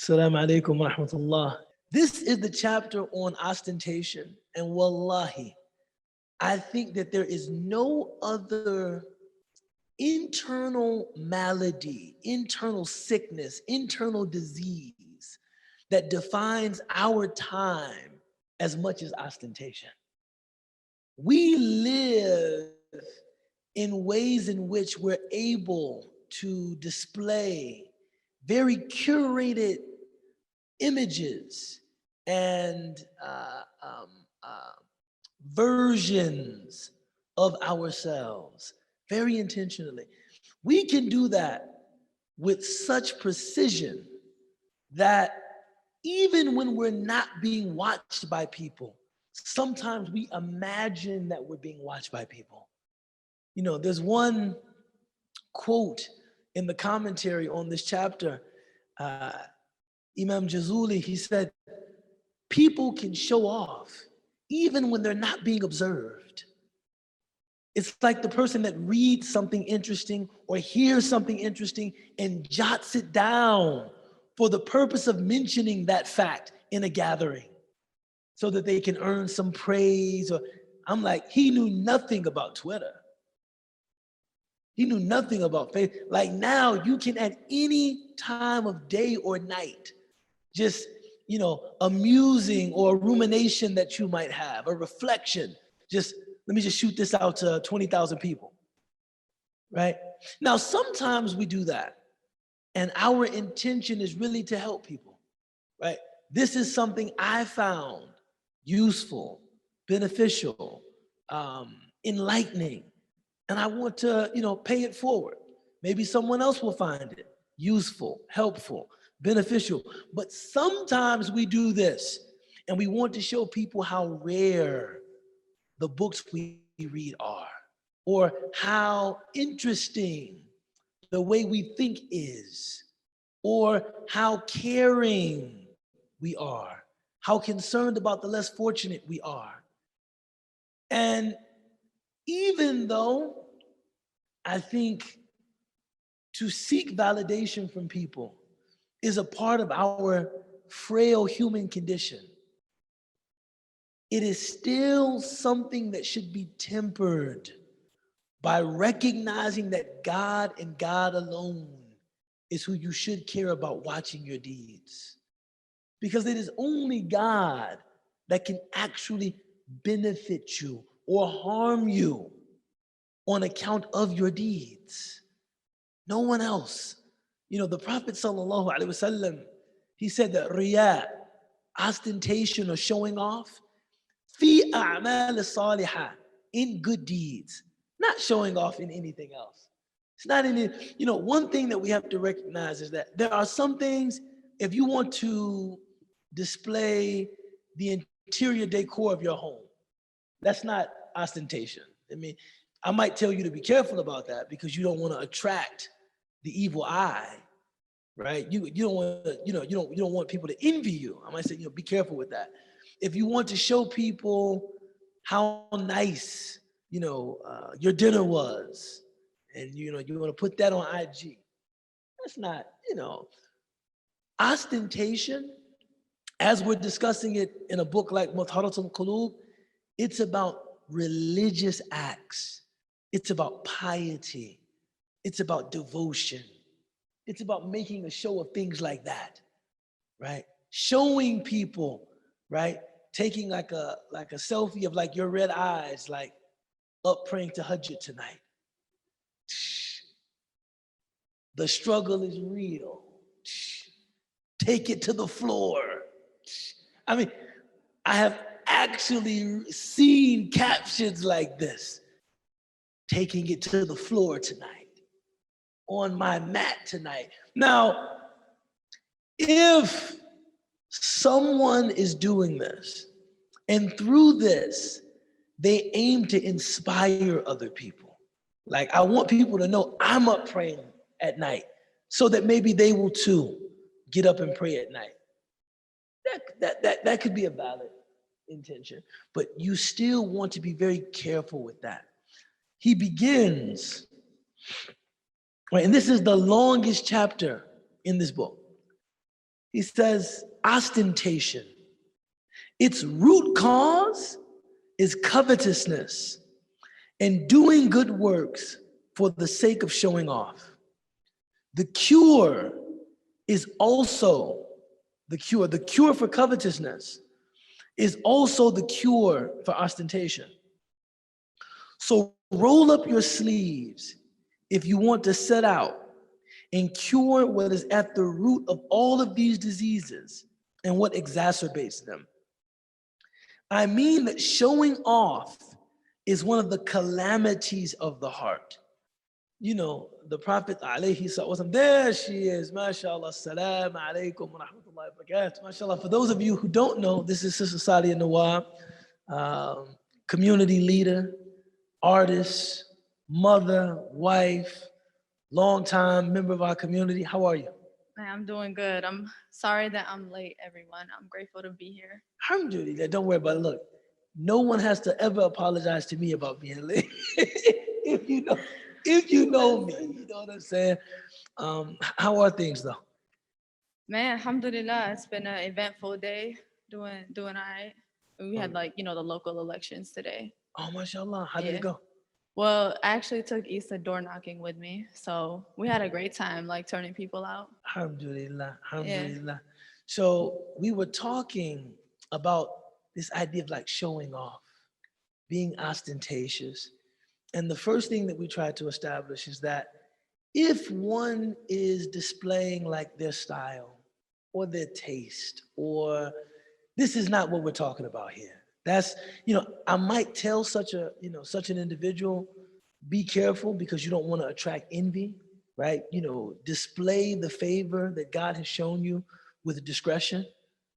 Assalamu alaikum wa rahmatullah. This is the chapter on ostentation. And wallahi, I think that there is no other internal malady, internal sickness, internal disease that defines our time as much as ostentation. We live in ways in which we're able to display very curated images and versions of ourselves very intentionally. We can do that with such precision that even when we're not being watched by people, sometimes we imagine that we're being watched by people. You know, there's one quote in the commentary on this chapter. Imam Jazuli, he said, people can show off even when they're not being observed. It's like the person that reads something interesting or hears something interesting and jots it down for the purpose of mentioning that fact in a gathering so that they can earn some praise. Or I'm like, he knew nothing about Twitter. He knew nothing about faith. Like now you can at any time of day or night, just, you know, a musing or a rumination that you might have, a reflection, just let me just shoot this out to 20,000 people, right? Now, sometimes we do that and our intention is really to help people, right? This is something I found useful, beneficial, enlightening, and I want to, you know, pay it forward. Maybe someone else will find it useful, helpful, beneficial. But sometimes we do this and we want to show people how rare the books we read are, or how interesting the way we think is, or how caring we are, how concerned about the less fortunate we are. And even though I think to seek validation from people is a part of our frail human condition, it is still something that should be tempered by recognizing that God and God alone is who you should care about watching your deeds. Because it is only God that can actually benefit you or harm you on account of your deeds. No one else. You know, the Prophet sallallahu alaihi wasallam, he said that riya, ostentation or showing off, fi a'mal salihah, in good deeds, not showing off in anything else. It's not in it. You know, one thing that we have to recognize is that there are some things, if you want to display the interior decor of your home, that's not ostentation. I mean, I might tell you to be careful about that because you don't want to attract the evil eye, right? You don't want to, you don't want people to envy you. I might say, you know, be careful with that. If you want to show people how nice, you know, your dinner was, and you know you want to put that on IG, that's not, you know, ostentation. As we're discussing it in a book like Mutaharatul Qulub, it's about religious acts. It's about piety. It's about devotion. It's about making a show of things like that, right? Showing people, right? Taking like a selfie of like your red eyes, like up praying to Hajj tonight. The struggle is real. Take it to the floor. I mean, I have actually seen captions like this. Taking it to the floor tonight. On my mat tonight. Now, if someone is doing this, and through this, they aim to inspire other people. Like, I want people to know I'm up praying at night so that maybe they will too get up and pray at night. That could be a valid intention, but you still want to be very careful with that. He begins, right, and this is the longest chapter in this book. He says, ostentation. Its root cause is covetousness and doing good works for the sake of showing off. The cure is also the cure for covetousness is also the cure for ostentation. So roll up your sleeves if you want to set out and cure what is at the root of all of these diseases and what exacerbates them. I mean that showing off is one of the calamities of the heart. You know, the Prophet alayhi sallam, there she is, mashallah, salam alaikum wa rahmatullahi wa barakatuh. Mashallah, for those of you who don't know, this is Sister Sadia Nawab, community leader, artist, mother, wife, longtime member of our community. How are you? I'm doing good. I'm sorry that I'm late, everyone. I'm grateful to be here. Alhamdulillah, don't worry about it. Look, no one has to ever apologize to me about being late. if you know me, you know what I'm saying? How are things though? Man, alhamdulillah, it's been an eventful day. Doing all right. We had the local elections today. Oh, mashallah. How did it go? Well, I actually took Issa door knocking with me. So we had a great time, turning people out. Alhamdulillah. Alhamdulillah. Yeah. So we were talking about this idea of showing off, being ostentatious. And the first thing that we tried to establish is that if one is displaying their style or their taste, or this is not what we're talking about here. That's, I might tell such an individual, be careful because you don't want to attract envy, right? Display the favor that God has shown you with discretion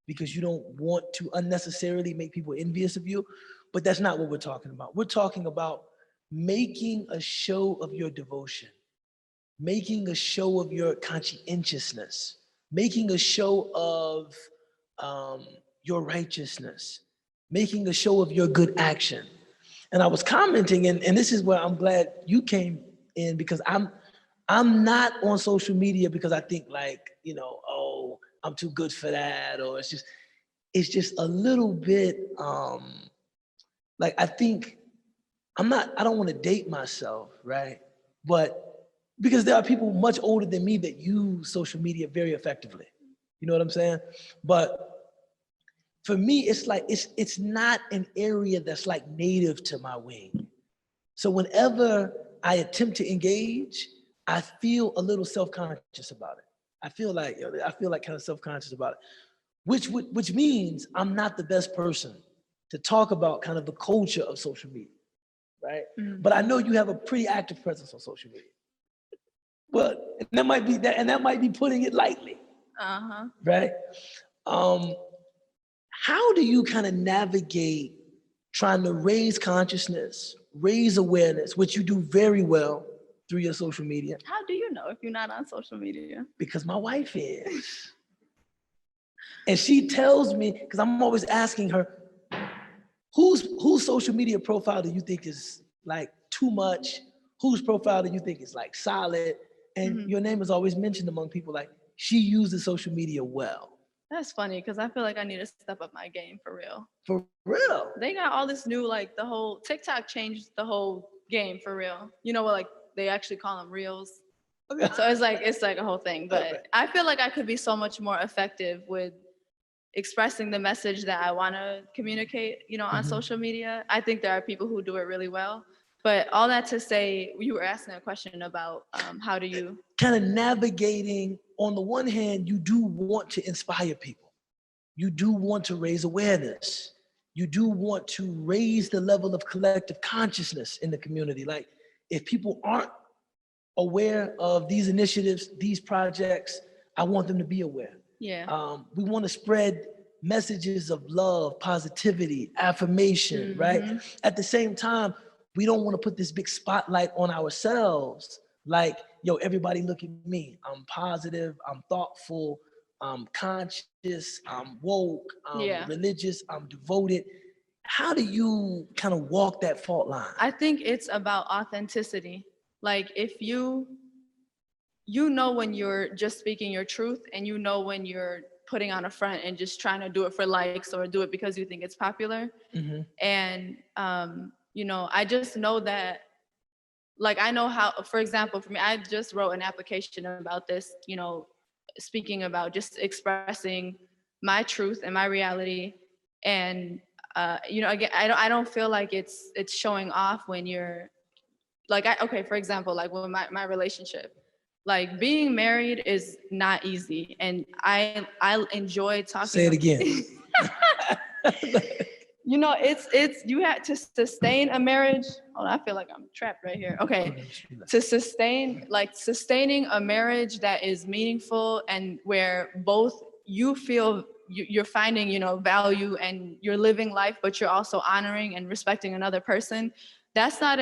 because you don't want to unnecessarily make people envious of you. But that's not what we're talking about. We're talking about making a show of your devotion, making a show of your conscientiousness, making a show of your righteousness, making a show of your good action. And I was commenting, and this is where I'm glad you came in because I'm not on social media because I think oh, I'm too good for that, or it's just a little bit I think I don't want to date myself, right? But because there are people much older than me that use social media very effectively. You know what I'm saying? But for me, it's not an area that's native to my wing. So whenever I attempt to engage, I feel a little self-conscious about it. I feel like kind of self-conscious about it, which means I'm not the best person to talk about kind of the culture of social media, right? Mm-hmm. But I know you have a pretty active presence on social media. But that might be putting it lightly. Uh-huh. Right? How do you kind of navigate trying to raise consciousness, raise awareness, which you do very well through your social media? How do you know if you're not on social media? Because my wife is. And she tells me, because I'm always asking her, whose social media profile do you think is too much? Whose profile do you think is solid? And mm-hmm. Your name is always mentioned among people she uses social media well. That's funny because I feel like I need to step up my game for real. For real? They got all this new, the whole TikTok changed the whole game for real. You know what, they actually call them reels. Okay. So it's a whole thing. But okay. I feel like I could be so much more effective with expressing the message that I want to communicate, on mm-hmm. social media. I think there are people who do it really well. But all that to say, you were asking a question about how do you... Kind of navigating, on the one hand, you do want to inspire people. You do want to raise awareness. You do want to raise the level of collective consciousness in the community. If people aren't aware of these initiatives, these projects, I want them to be aware. Yeah. We want to spread messages of love, positivity, affirmation, mm-hmm. right? At the same time, we don't want to put this big spotlight on ourselves. Everybody look at me. I'm positive, I'm thoughtful, I'm conscious, I'm woke, I'm religious, I'm devoted. How do you kind of walk that fault line? I think it's about authenticity. If you know when you're just speaking your truth and you know when you're putting on a front and just trying to do it for likes or do it because you think it's popular. And, you know, I just know that, like, I know how, for example, for me, I just wrote an application about this, you know, speaking about just expressing my truth and my reality. And, you know, again, I don't feel like it's showing off when you're like, okay, for example, like with my relationship, like being married is not easy. And I enjoy talking. Say it again. You know, it's you had to sustain a marriage. Oh, I feel like I'm trapped right here. Okay. To sustaining a marriage that is meaningful and where both you feel you're finding, you know, value and you're living life, but you're also honoring and respecting another person. That's not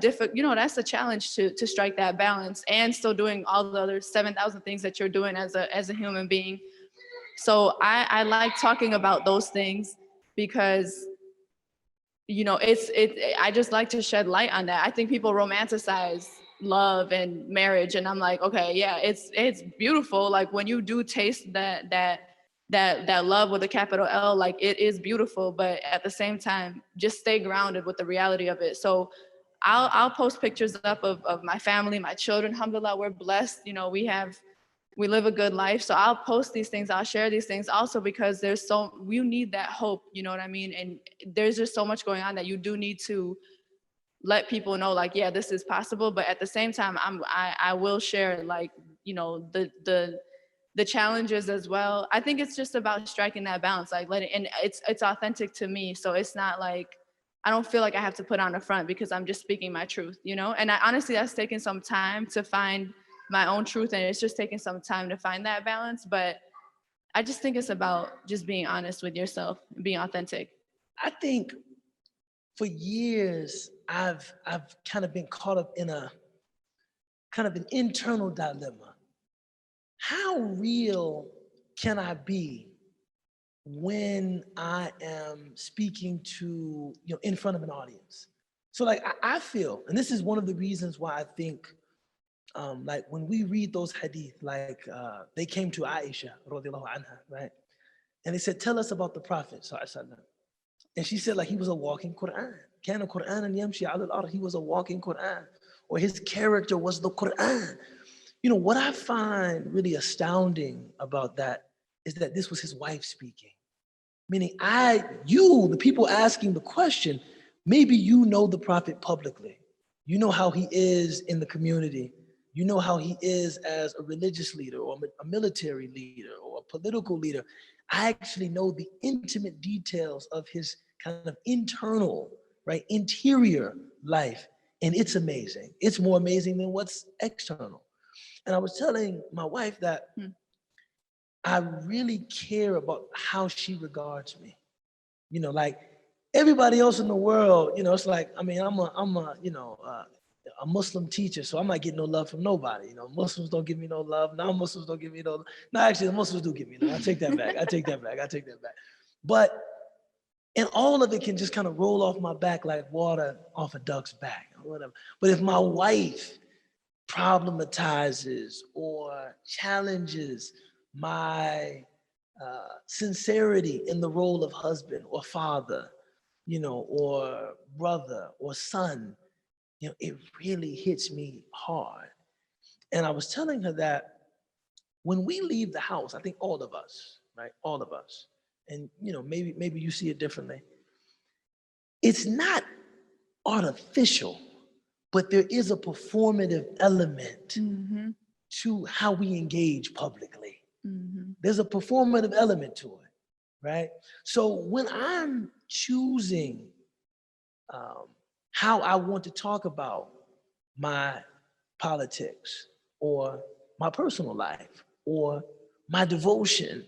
difficult, you know, that's a challenge to strike that balance and still doing all the other 7,000 things that you're doing as a human being. So I like talking about those things because, you know, I just like to shed light on that. I think people romanticize love and marriage, and I'm like, okay, yeah, it's beautiful. Like when you do taste that love with a capital L, like it is beautiful, but at the same time, just stay grounded with the reality of it. So I'll post pictures up of my family, my children. Alhamdulillah, we're blessed. You know, we live a good life. So I'll post these things, I'll share these things also because we need that hope, you know what I mean? And there's just so much going on that you do need to let people know, like, yeah, this is possible. But at the same time, I will share, like, you know, the challenges as well. I think it's just about striking that balance, like and it's authentic to me. So it's not like, I don't feel like I have to put on a front because I'm just speaking my truth, you know? And I honestly, that's taken some time to find my own truth, and it's just taking some time to find that balance. But I just think it's about just being honest with yourself and being authentic. I think for years I've kind of been caught up in a kind of an internal dilemma. How real can I be when I am speaking to, you know, in front of an audience? So like I feel, and this is one of the reasons why I think like when we read those hadith, like they came to Aisha radiallahu anha, right? And they said, tell us about the Prophet sallallahu alaihi wasallam. And she said, like, he was a walking Quran. Kana Qur'anan yamshi ala al-ard. He was a walking Quran, or his character was the Quran. You know, what I find really astounding about that is that this was his wife speaking. Meaning the people asking the question, maybe you know the Prophet publicly. You know how he is in the community. You know how he is as a religious leader or a military leader or a political leader. I actually know the intimate details of his kind of internal, right, interior life. And it's amazing. It's more amazing than what's external. And I was telling my wife that I really care about how she regards me. You know, like everybody else in the world, you know, it's like, I mean, I'm a a Muslim teacher, so I'm not getting no love from nobody. You know, Muslims don't give me no love. Non-Muslims don't give me no. No, actually, the Muslims do give me love. I take that back. I take that back. I take that back. But and all of it can just kind of roll off my back like water off a duck's back or whatever. But if my wife problematizes or challenges my sincerity in the role of husband or father, you know, or brother or son, you know, it really hits me hard. And I was telling her that when we leave the house, I think all of us, right, all of us, and you know, maybe you see it differently. It's not artificial, but there is a performative element to how we engage publicly. There's a performative element to it, right? So when I'm choosing how I want to talk about my politics or my personal life or my devotion,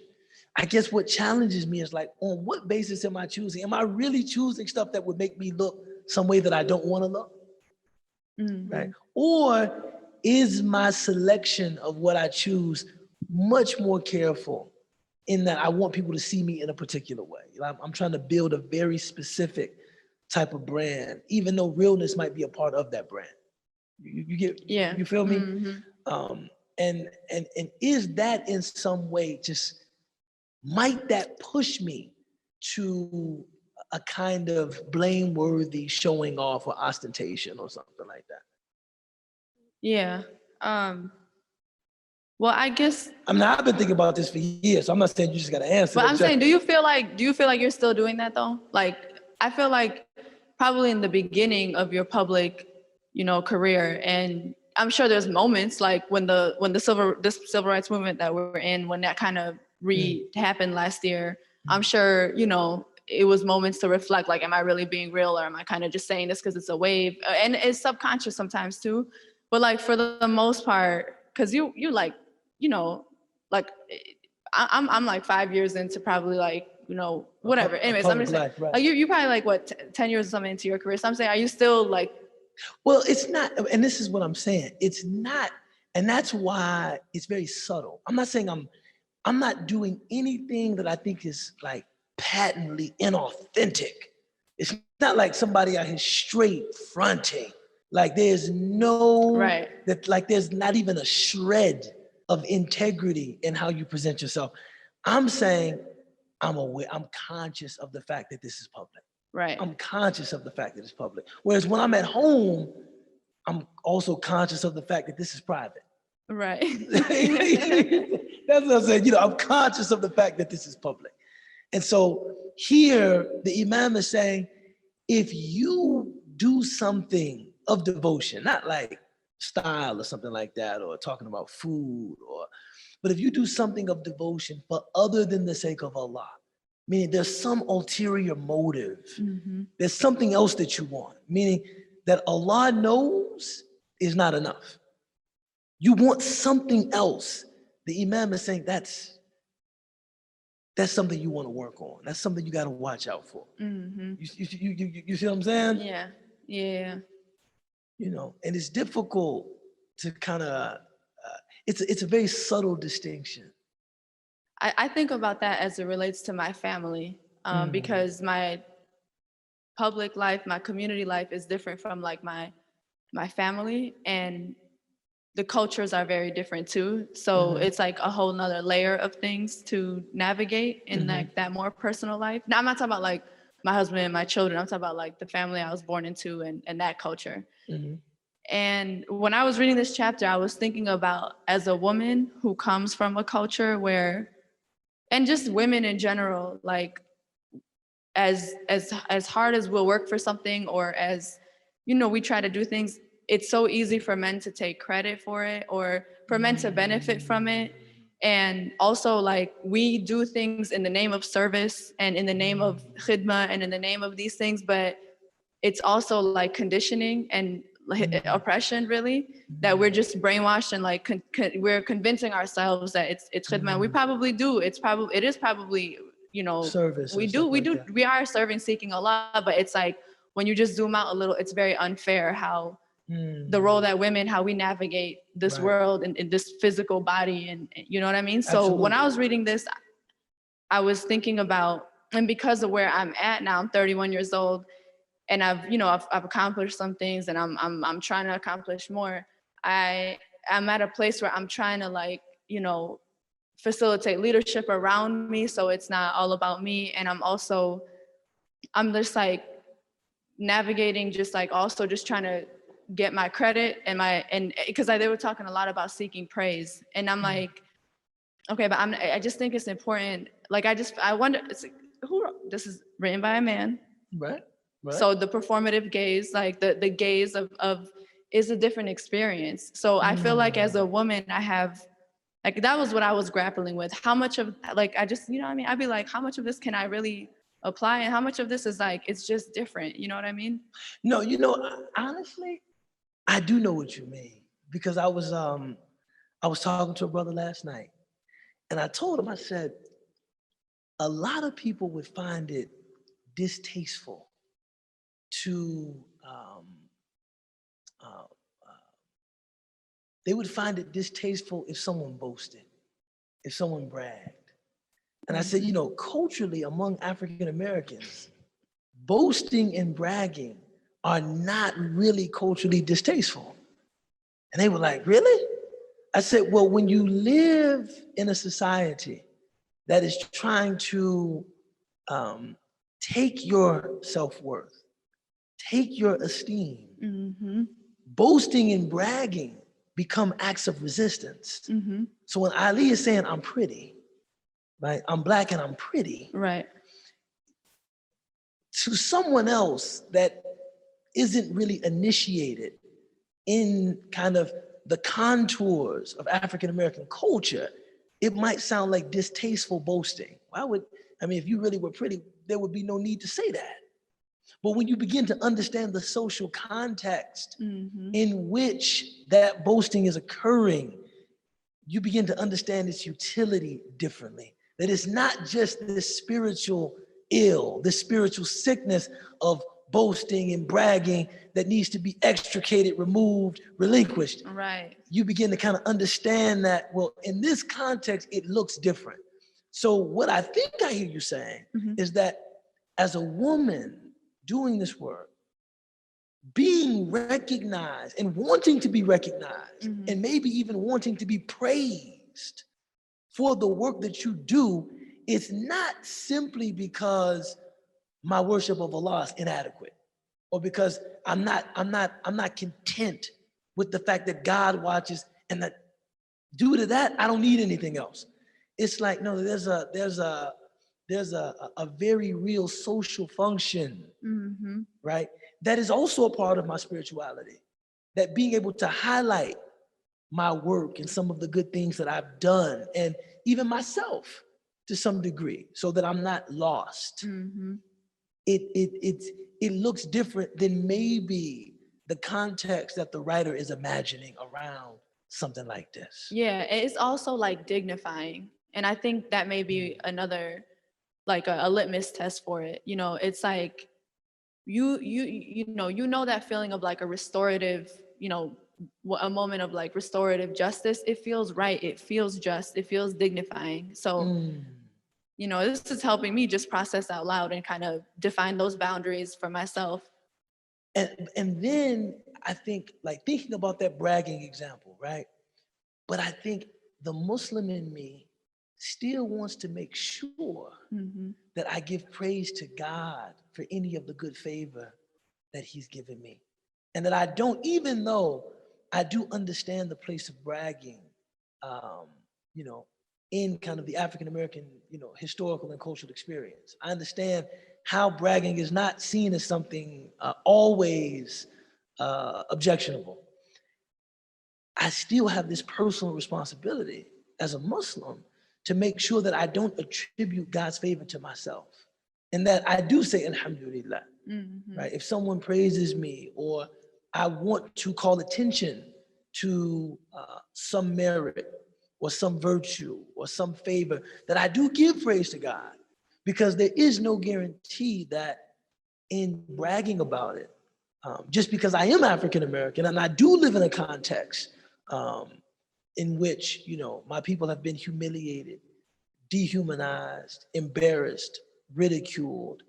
I guess what challenges me is like, on what basis am I choosing? Am I really choosing stuff that would make me look some way that I don't want to look? Right? Or is my selection of what I choose much more careful in that I want people to see me in a particular way? I'm trying to build a very specific type of brand, even though realness might be a part of that brand. You get, Yeah. you feel me? And is that in some way just might that push me to a kind of blameworthy showing off or ostentation or something like that? Yeah. Well, I guess, I mean, I've been thinking about this for years, so I'm not saying you just got to answer. but I'm saying, do you feel like you're still doing that though? Like, I feel like probably in the beginning of your public, career, and I'm sure there's moments like when this civil rights movement that we're in, when that kind of happened last year, I'm sure, it was moments to reflect, like, am I really being real, or am I kind of just saying this because it's a wave? And it's subconscious sometimes too. But like for the most part, because you like, like I'm like 5 years into probably like, whatever. Anyways, I'm just saying, life, right. like you probably like what 10 years or something into your career. So I'm saying, are you still like? Well, it's not, and this is what I'm saying. It's not, and that's why it's very subtle. I'm not saying I'm not doing anything that I think is like patently inauthentic. It's not like somebody out here straight fronting. Like there's no, Right. that like there's not even a shred of integrity in how you present yourself. I'm saying I'm aware, I'm conscious of the fact that this is public. Right. I'm conscious of the fact that it's public. Whereas when I'm at home, I'm also conscious of the fact that this is private. Right. That's what I'm saying. I'm conscious of the fact that this is public. And so here, the Imam is saying, if you do something of devotion, not like style or something like that, or talking about food, but if you do something of devotion, but other than the sake of Allah, meaning there's some ulterior motive, there's something else that you want, meaning that Allah knows is not enough. You want something else. The Imam is saying that's something you want to work on. That's something you got to watch out for. You see what I'm saying? Yeah. Yeah. And it's difficult to kind of, it's a very subtle distinction. I think about that as it relates to my family, because my public life, my community life is different from like my family, and the cultures are very different too. So it's like a whole nother layer of things to navigate in like that more personal life. Now I'm not talking about like my husband and my children. I'm talking about like the family I was born into and that culture. And when I was reading this chapter, I was thinking about, as a woman who comes from a culture where, and just women in general, like as hard as we'll work for something, or as, we try to do things, it's so easy for men to take credit for it, or for men to benefit from it. And also, like, we do things in the name of service and in the name of khidmah and in the name of these things, but it's also like conditioning and oppression, really, that we're just brainwashed, and like we're convincing ourselves that it's khidmah. We probably do. It is probably, service. We are serving, seeking Allah, but it's like when you just zoom out a little, it's very unfair how the role that women, how we navigate this world and in this physical body, and you know what I mean? So Absolutely. when I was reading this, I was thinking about, and because of where I'm at now, I'm 31 years old, and I've accomplished some things, and I'm trying to accomplish more. I'm at a place where I'm trying to like, facilitate leadership around me, so it's not all about me. And I'm just like navigating, just like also just trying to get my credit and because they were talking a lot about seeking praise, and I'm like, okay, but I just think it's important. Like I wonder, it's like, this is written by a man, right? So the performative gaze, like the gaze of is a different experience. So I feel like as a woman, I have, like, that was what I was grappling with. How much of, like, I just, what I mean? I'd be like, how much of this can I really apply? And how much of this is like, it's just different. You know what I mean? No, honestly, I do know what you mean, because I was talking to a brother last night, and I told him, I said, a lot of people would find it distasteful to, they would find it distasteful if someone boasted, if someone bragged. And I said, culturally among African Americans, boasting and bragging are not really culturally distasteful. And they were like, really? I said, well, when you live in a society that is trying to take your self-worth, take your esteem. Mm-hmm. Boasting and bragging become acts of resistance. Mm-hmm. So when Ali is saying, I'm pretty, right? I'm black and I'm pretty. Right. To someone else that isn't really initiated in kind of the contours of African-American culture, it might sound like distasteful boasting. If you really were pretty, there would be no need to say that. But when you begin to understand the social context Mm-hmm. in which that boasting is occurring, you begin to understand its utility differently. That it's not just this spiritual ill, this spiritual sickness of boasting and bragging that needs to be extricated, removed, relinquished. Right. You begin to kind of understand that, well, in this context, it looks different. So what I think I hear you saying Mm-hmm. is that as a woman doing this work, being recognized and wanting to be recognized, Mm-hmm. and maybe even wanting to be praised for the work that you do, it's not simply because my worship of Allah is inadequate, or because I'm not content with the fact that God watches, and that due to that I don't need anything else. It's like, no, there's a very real social function, Mm-hmm. right? That is also a part of my spirituality. That being able to highlight my work and some of the good things that I've done, and even myself to some degree, so that I'm not lost. Mm-hmm. It looks different than maybe the context that the writer is imagining around something like this. Yeah, it's also like dignifying. And I think that may be another, like a litmus test for it. You know, it's like you know that feeling of like a restorative, a moment of like restorative justice. It feels right. It feels just. It feels dignifying. So, this is helping me just process out loud and kind of define those boundaries for myself. And then I think, like, thinking about that bragging example, right? But I think the Muslim in me still wants to make sure that I give praise to God for any of the good favor that he's given me. And that I don't, even though I do understand the place of bragging, you know, in kind of the African-American, historical and cultural experience. I understand how bragging is not seen as something always objectionable. I still have this personal responsibility as a Muslim to make sure that I don't attribute God's favor to myself, and that I do say alhamdulillah, right? If someone praises me, or I want to call attention to some merit or some virtue or some favor, that I do give praise to God, because there is no guarantee that in bragging about it, just because I am African American and I do live in a context in which, my people have been humiliated, dehumanized, embarrassed, ridiculed,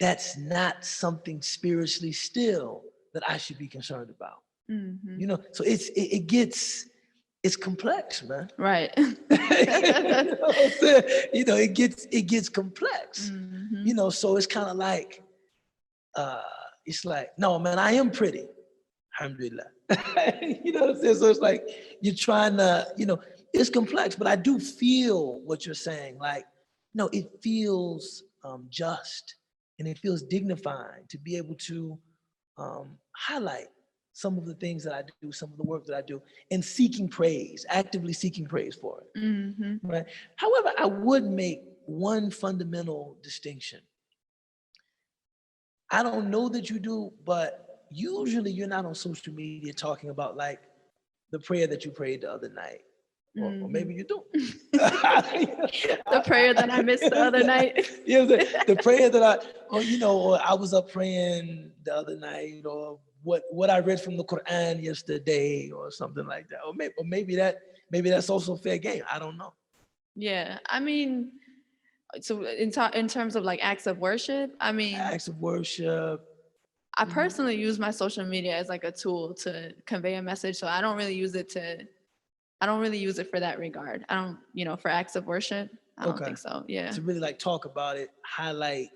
that's not something spiritually still that I should be concerned about. So it's complex, man. Right. It gets complex. So it's kind of like, it's like, no, man, I am pretty. Alhamdulillah. You know what I'm saying? So it's like you're trying to, it's complex, but I do feel what you're saying. Like, no, it feels just, and it feels dignifying to be able to highlight some of the things that I do, some of the work that I do, and actively seeking praise for it. Right. However, I would make one fundamental distinction. I don't know that you do, but usually you're not on social media talking about like the prayer that you prayed the other night. Or maybe you do. The prayer that I missed the other night. The prayer that or I was up praying the other night, or what I read from the Quran yesterday, or something like that. Or maybe that's also fair game. I don't know. Yeah, I mean, so in terms of like acts of worship, I mean, acts of worship. I personally use my social media as like a tool to convey a message. So I don't really use it to I don't really use it for that regard. I don't, for acts of worship. I don't Okay. think so. Yeah. To really like talk about it, highlight,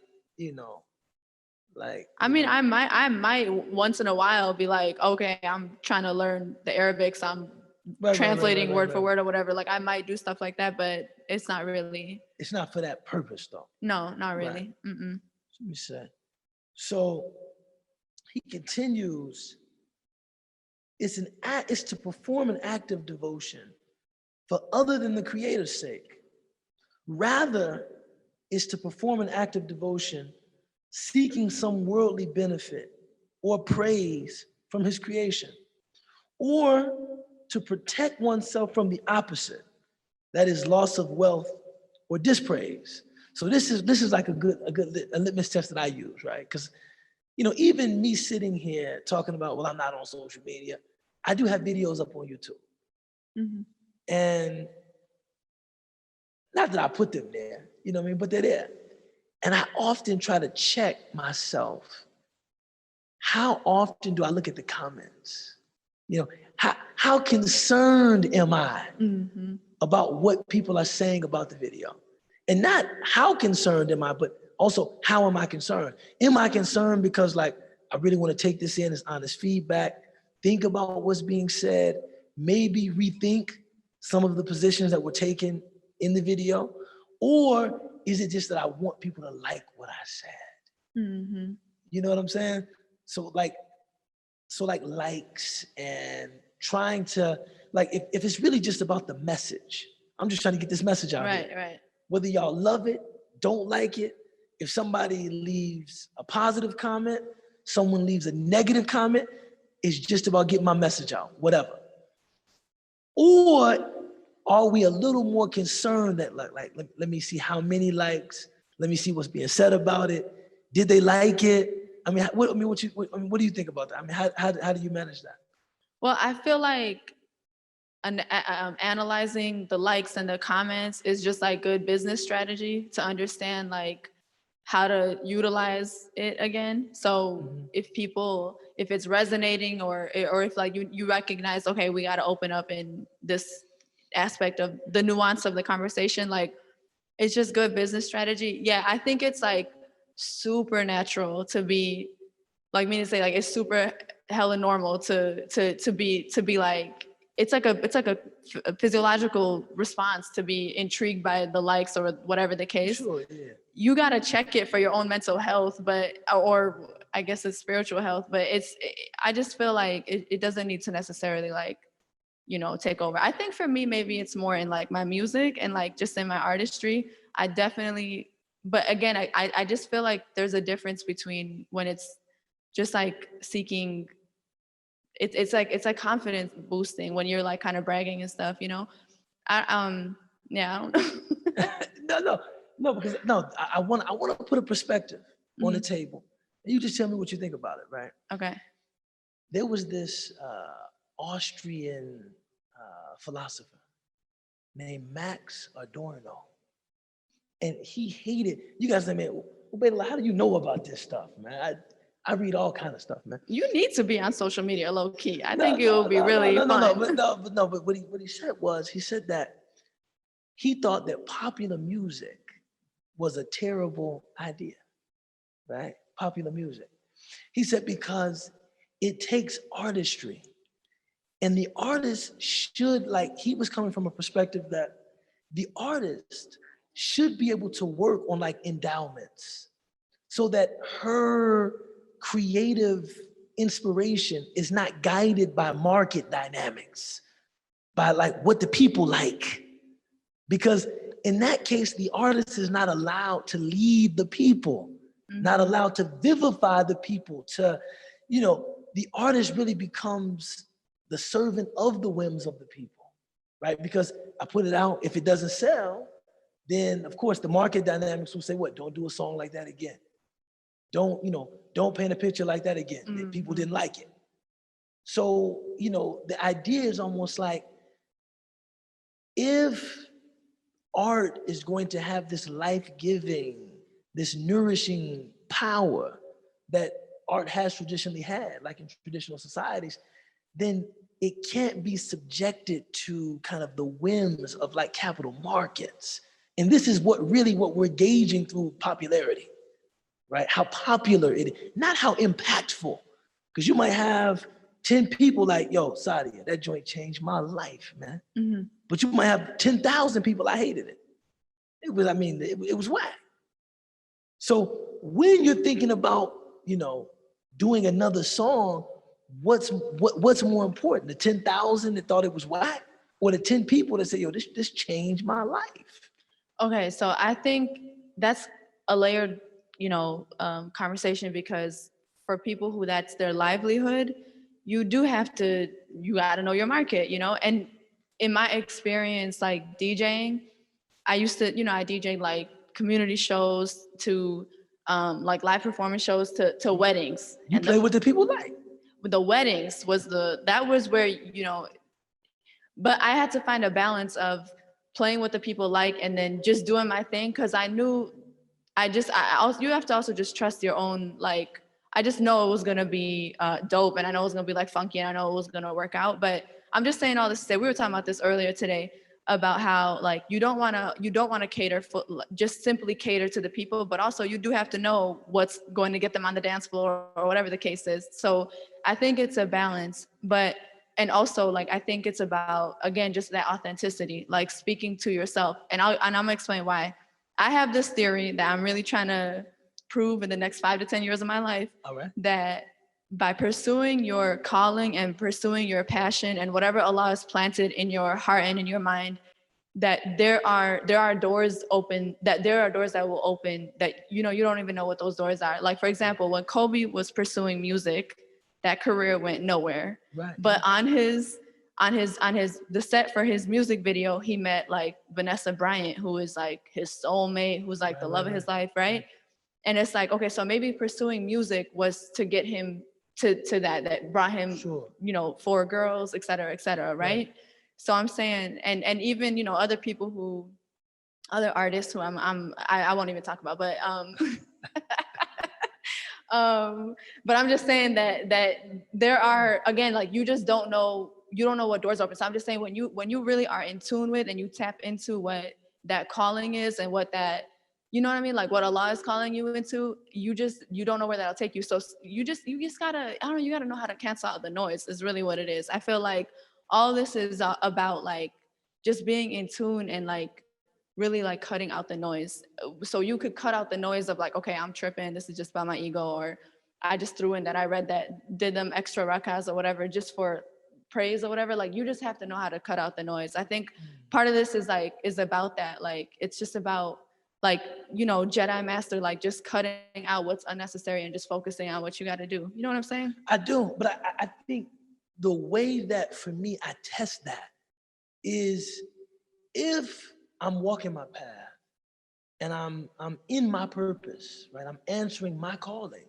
like. I mean, I might once in a while be like, okay, I'm trying to learn the Arabic, so I'm translating word for word or whatever. Like I might do stuff like that, but it's not really. It's not for that purpose, though. No, not really. Right. Let me say. So he continues. It's to perform an act of devotion for other than the Creator's sake. Rather, it's to perform an act of devotion seeking some worldly benefit or praise from his creation, or to protect oneself from the opposite, that is loss of wealth or dispraise. So this is like a litmus test that I use, right? Because even me sitting here talking about, well, I'm not on social media, I do have videos up on YouTube. And not that I put them there, but they're there. And I often try to check myself. How often do I look at the comments? How concerned am I about what people are saying about the video? And not how concerned am I, but also how am I concerned? Am I concerned because like, I really want to take this in as honest feedback, think about what's being said, maybe rethink some of the positions that were taken in the video? Or is it just that I want people to like what I said? You know what I'm saying? So like likes and trying to, like, if it's really just about the message, I'm just trying to get this message out here. Right. Whether y'all love it, don't like it, if somebody leaves a positive comment, someone leaves a negative comment, it's just about getting my message out, whatever. Or are we a little more concerned that let me see how many likes, let me see what's being said about it, did they like it? I mean, what do you think about that? I mean, how do you manage that? Well, I feel like analyzing the likes and the comments is just like good business strategy to understand like how to utilize it again. So if it's resonating or if like you recognize, okay, we got to open up in this aspect of the nuance of the conversation, like it's just good business strategy. Yeah, I think it's like super natural to be like me to say like it's super hella normal to be like it's like a physiological response to be intrigued by the likes or whatever the case. Sure, yeah. You got to check it for your own mental health, or I guess it's spiritual health, but I just feel like it doesn't need to necessarily like, take over. I think for me, maybe it's more in like my music and like just in my artistry. I definitely, but again, I just feel like there's a difference between when it's just like seeking, it's like confidence boosting when you're like kind of bragging and stuff, yeah, I don't know. No, because I want to put a perspective on the table. And you just tell me what you think about it, right? Okay. There was this Austrian philosopher named Max Adorno. And he hated, you guys say, man, Ubaydullah, how do you know about this stuff, man? I read all kind of stuff, man. You need to be on social media low key. I think it will be really fun. But what he said was, he said that he thought that popular music was a terrible idea, right? Popular music. He said because it takes artistry, and the artist should, like, he was coming from a perspective that the artist should be able to work on like endowments so that her creative inspiration is not guided by market dynamics, by like what the people like. Because in that case, the artist is not allowed to lead the people, not allowed to vivify the people, the artist really becomes the servant of the whims of the people, right? Because I put it out, if it doesn't sell, then of course the market dynamics will say, what, don't do a song like that again. Don't paint a picture like that again. People didn't like it. So, the idea is almost like, if art is going to have this life-giving, this nourishing power that art has traditionally had, like in traditional societies, then it can't be subjected to kind of the whims of like capital markets. And this is what we're gauging through popularity, right? How popular it is, not how impactful. Because you might have 10 people like, yo, Sadia, that joint changed my life, man. Mm-hmm. But you might have 10,000 people, I hated it. It was whack. So when you're thinking about, doing another song, what's more important? The 10,000 that thought it was whack, or the 10 people that say, yo, this changed my life? Okay, so I think that's a layered, conversation, because for people who that's their livelihood, you got to know your market, and in my experience, like DJing, I used to, I DJ like community shows to like live performance shows to weddings. You play what the people like. The weddings that was where, but I had to find a balance of playing what the people like and then just doing my thing, because I knew you have to also just trust your own, like, I just know it was gonna be dope, and I know it was gonna be like funky, and I know it was gonna work out. But I'm just saying all this to say, we were talking about this earlier today about how, like, you don't want to just simply cater to the people, but also you do have to know what's going to get them on the dance floor or whatever the case is. So I think it's a balance, and also, like, I think it's about, again, just that authenticity, like speaking to yourself. And I'm gonna explain why. I have this theory that I'm really trying to prove in the next 5 to 10 years of my life. All right. That by pursuing your calling and pursuing your passion and whatever Allah has planted in your heart and in your mind, that there are doors open, that there are doors that will open that, you don't even know what those doors are. Like, for example, when Kobe was pursuing music, that career went nowhere. Right. But on the set for his music video, he met like Vanessa Bryant, who is like his soulmate, who's like the love of his life, right? And it's like, okay, so maybe pursuing music was to get him to that brought him, Sure. 4 girls, et cetera, right? So I'm saying, and even, other people other artists who I won't even talk about, but but I'm just saying that there are, again, like, you just don't know what doors open. So I'm just saying, when you really are in tune with and you tap into what that calling is and what that, you know what I mean? Like, what Allah is calling you into, you don't know where that'll take you. So you just gotta, I don't know, you gotta know how to cancel out the noise is really what it is. I feel like all this is about, like, just being in tune and, like, really, like, cutting out the noise. So you could cut out the noise of, like, okay, I'm tripping, this is just about my ego, or I just threw in that I read that, did them extra rakas or whatever just for praise or whatever. Like, you just have to know how to cut out the noise. I think part of this is about that. Like, it's just about, like, Jedi master, like, just cutting out what's unnecessary and just focusing on what you got to do. You know what I'm saying? I do, but I think the way that, for me, I test that is, if I'm walking my path and I'm in my purpose, right? I'm answering my calling.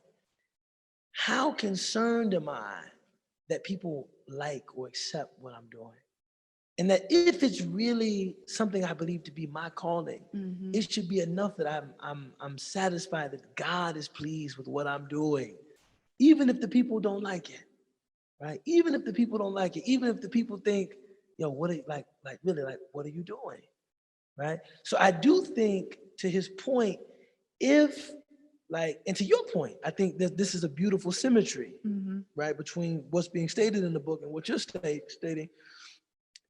How concerned am I that people like or accept what I'm doing? And that if it's really something I believe to be my calling, it should be enough that I'm satisfied that God is pleased with what I'm doing, even if the people don't like it, right? Even if the people don't like it, even if the people think, yo, what are you, like really, like, what are you doing? Right? So I do think, to his point, if, like, and to your point, I think that this is a beautiful symmetry, right, between what's being stated in the book and what you're stating.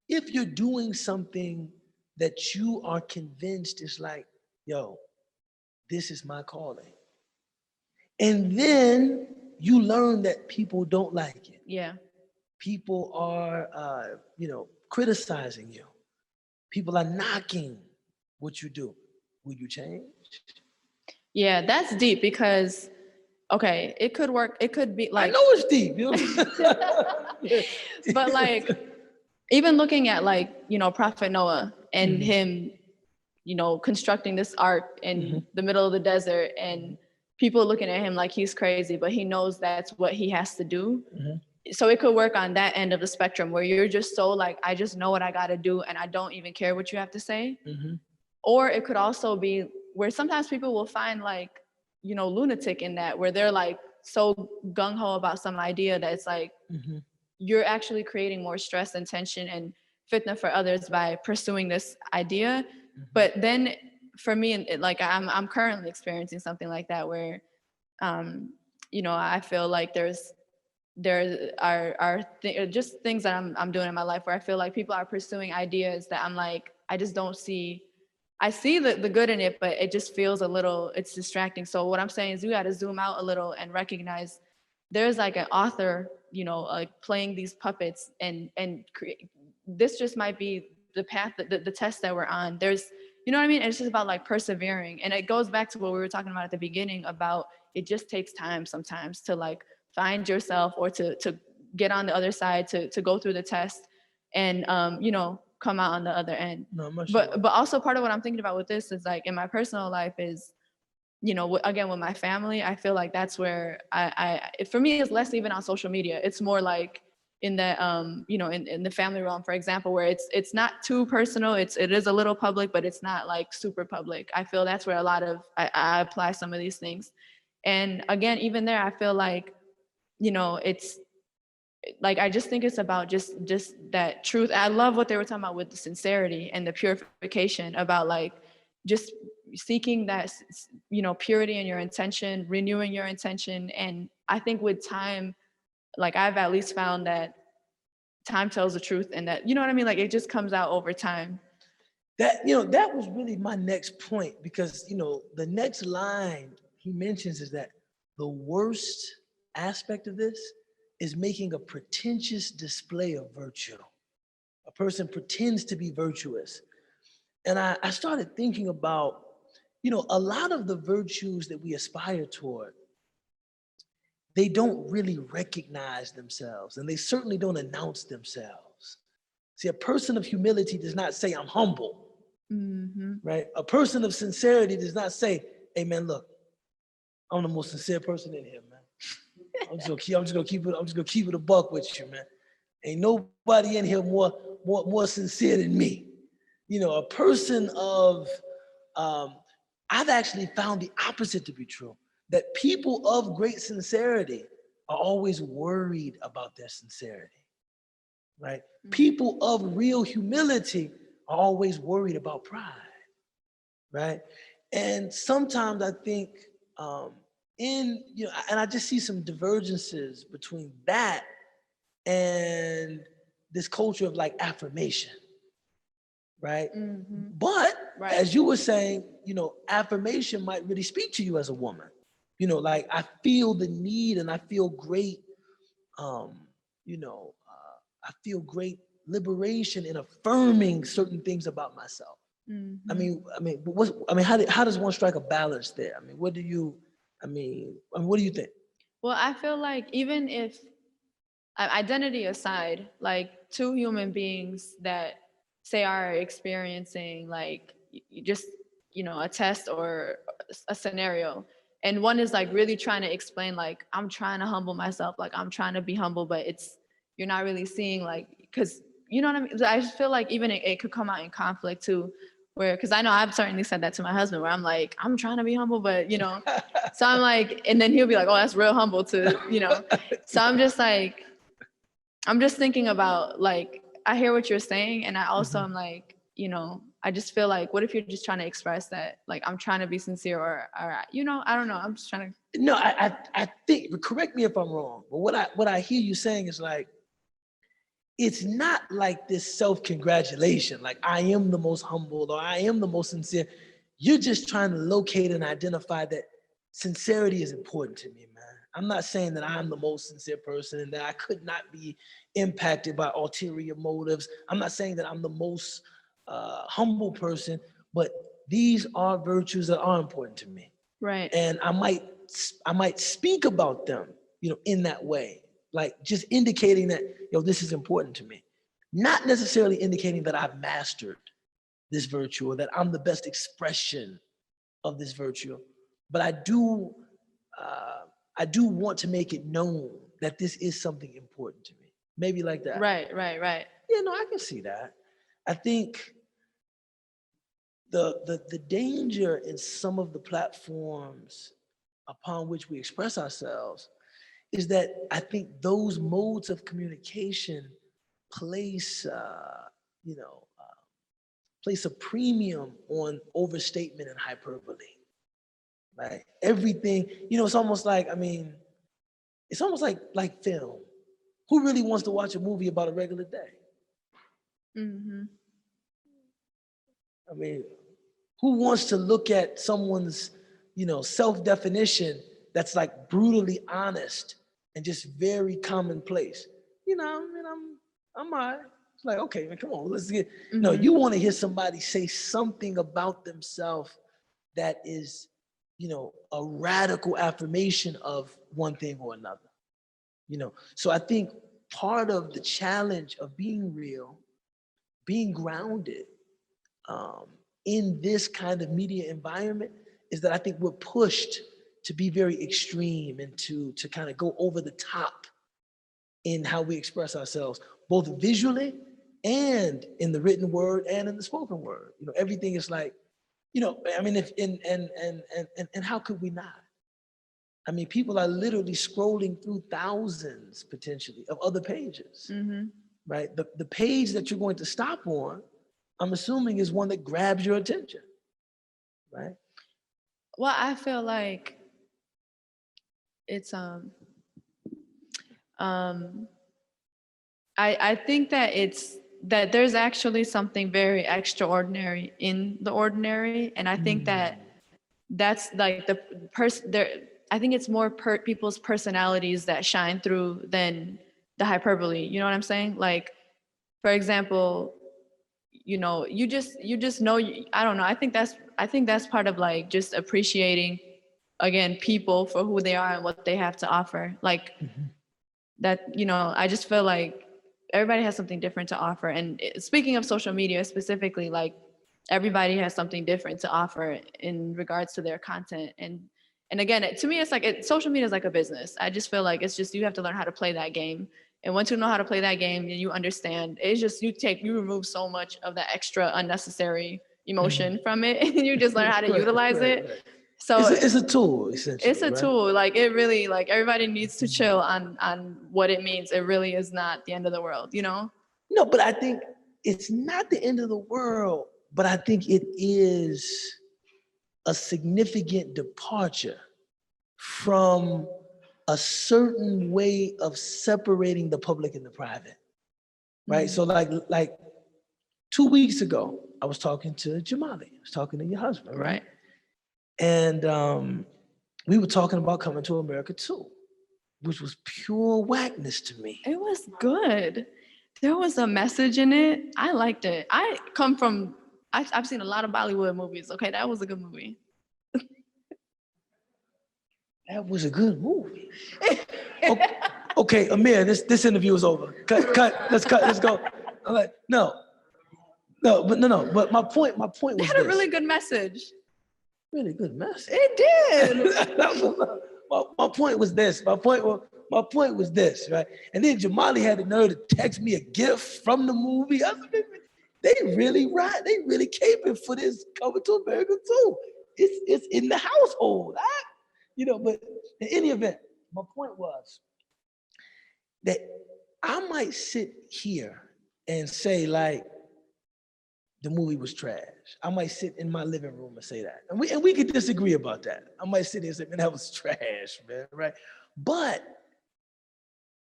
If you're doing something that you are convinced is like, yo, this is my calling, and then you learn that people don't like it. Yeah. People are, criticizing you. People are knocking what you do. Will you change? Yeah, that's deep, because, okay, it could work. It could be like, I know it's deep, but, like, even looking at, like, Prophet Noah and him, constructing this ark in the middle of the desert, and people looking at him like he's crazy, but he knows that's what he has to do. So it could work on that end of the spectrum, where you're just so, like, I just know what I got to do, and I don't even care what you have to say. Or it could also be where sometimes people will find, like, lunatic in that, where they're, like, so gung-ho about some idea that it's like, you're actually creating more stress and tension and fitna for others by pursuing this idea. But then for me, like I'm currently experiencing something like that where, I feel like there are just things that I'm doing in my life where I feel like people are pursuing ideas that I'm like, I just don't see. I see the good in it, but it just feels it's distracting. So what I'm saying is we got to zoom out a little and recognize there's like an author, like playing these puppets and create, this just might be the path, the test that we're on. There's, you know what I mean? It's just about like persevering. And it goes back to what we were talking about at the beginning about it just takes time sometimes to like find yourself or to get on the other side, to go through the test and, come out on the other end. No, I'm not sure. But also part of what I'm thinking about with this is like in my personal life is, again, with my family, I feel like that's where for me, it's less even on social media. It's more like in that, in the family realm, for example, where it's not too personal. It is a little public, but it's not like super public. I feel that's where a lot of, I apply some of these things. And again, even there, I feel like, it's like, I just think it's about just that truth. I love what they were talking about with the sincerity and the purification, about like just seeking that, purity in your intention, renewing your intention. And I think with time, like I've at least found that time tells the truth, and that, you know what I mean? Like it just comes out over time. That was really my next point, because the next line he mentions is that the worst aspect of this is making a pretentious display of virtue. A person pretends to be virtuous. And I started thinking about, a lot of the virtues that we aspire toward, they don't really recognize themselves, and they certainly don't announce themselves. See, a person of humility does not say, I'm humble, right? A person of sincerity does not say, hey man, look, I'm the most sincere person in here, man. I'm just gonna keep it a buck with you, man. Ain't nobody in here more sincere than me. A person of, I've actually found the opposite to be true. That people of great sincerity are always worried about their sincerity, right? People of real humility are always worried about pride, right? And sometimes I think, and I just see some divergences between that and this culture of like affirmation, right? But Right. as you were saying, affirmation might really speak to you as a woman. Like I feel the need, and I feel great, I feel great liberation in affirming certain things about myself. I mean, how does one strike a balance there? I mean, what do you think? Well, I feel like even if, identity aside, like two human beings that say are experiencing like just, a test or a scenario, and one is like really trying to explain like, I'm trying to humble myself, like I'm trying to be humble, but you're not really seeing like, because you know what I mean? I just feel like even it could come out in conflict too, where, because I know I've certainly said that to my husband, where I'm like, I'm trying to be humble, but so I'm like, and then he'll be like, oh, that's real humble to, so I'm just like, I'm just thinking about like, I hear what you're saying. And I also am like, I just feel like, what if you're just trying to express that, like, I'm trying to be sincere or I don't know. I'm just trying to. No, I think, correct me if I'm wrong, but what I hear you saying is like, it's not like this self-congratulation, like I am the most humble or I am the most sincere. You're just trying to locate and identify that sincerity is important to me, man. I'm not saying that I'm the most sincere person and that I could not be impacted by ulterior motives. I'm not saying that I'm the most humble person, but these are virtues that are important to me. Right. And I might speak about them, in that way, like just indicating that, this is important to me. Not necessarily indicating that I've mastered this virtue or that I'm the best expression of this virtue, but I do want to make it known that this is something important to me. Maybe like that. Right. Yeah, no, I can see that. I think the danger in some of the platforms upon which we express ourselves is that I think those modes of communication place, place a premium on overstatement and hyperbole. Right? Everything, it's almost like, it's almost like film. Who really wants to watch a movie about a regular day? Mm-hmm. Who wants to look at someone's, self-definition that's like brutally honest and just very commonplace? I'm all right. It's like, okay, man, come on, let's get. Mm-hmm. No, you want to hear somebody say something about themselves that is, a radical affirmation of one thing or another. So I think part of the challenge of being real, being grounded, in this kind of media environment is that I think we're pushed to be very extreme and to kind of go over the top in how we express ourselves, both visually and in the written word and in the spoken word. Everything is like, if and how could we not? People are literally scrolling through thousands potentially of other pages, Mm-hmm. right? The page that you're going to stop on, I'm assuming, is one that grabs your attention, right? Well, I feel like it's I think that there's actually something very extraordinary in the ordinary, and I think that's like the person there. I think it's more people's personalities that shine through than the hyperbole. You know what I'm saying? Like, for example, you just know. I don't know. I think that's part of like just appreciating, again, people for who they are and what they have to offer. Like that. I just feel like everybody has something different to offer. And speaking of social media specifically, like everybody has something different to offer in regards to their content. And again, to me, it's like social media is like a business. I just feel like it's just, you have to learn how to play that game. And once you know how to play that game and you understand, it's just, you remove so much of that extra unnecessary emotion from it, and you just learn how to utilize it. Right. So it's a tool, essentially. It's a tool. Like, it really, like, everybody needs to chill on what it means. It really is not the end of the world, No, but I think it's not the end of the world, but I think it is a significant departure from a certain way of separating the public and the private, right? So like 2 weeks ago, I was talking to Jamali. I was talking to your husband, right? And we were talking about Coming to America 2, which was pure whackness to me. It was good. There was a message in it. I liked it. I've seen a lot of Bollywood movies. Okay, that was a good movie. That was a good movie. Okay, Amir, this interview is over. Cut. Let's go. I'm like, no. But my point was this. They had a really good message. Really good message. It did. My point was this. My point was this, right? And then Jamali had the nerve to text me a gift from the movie. I was like, they really caping for this Coming to America too. It's in the household. But in any event, my point was that I might sit here and say, like, the movie was trash. I might sit in my living room and say that. And we could disagree about that. I might sit here and say, man, that was trash, man, right? But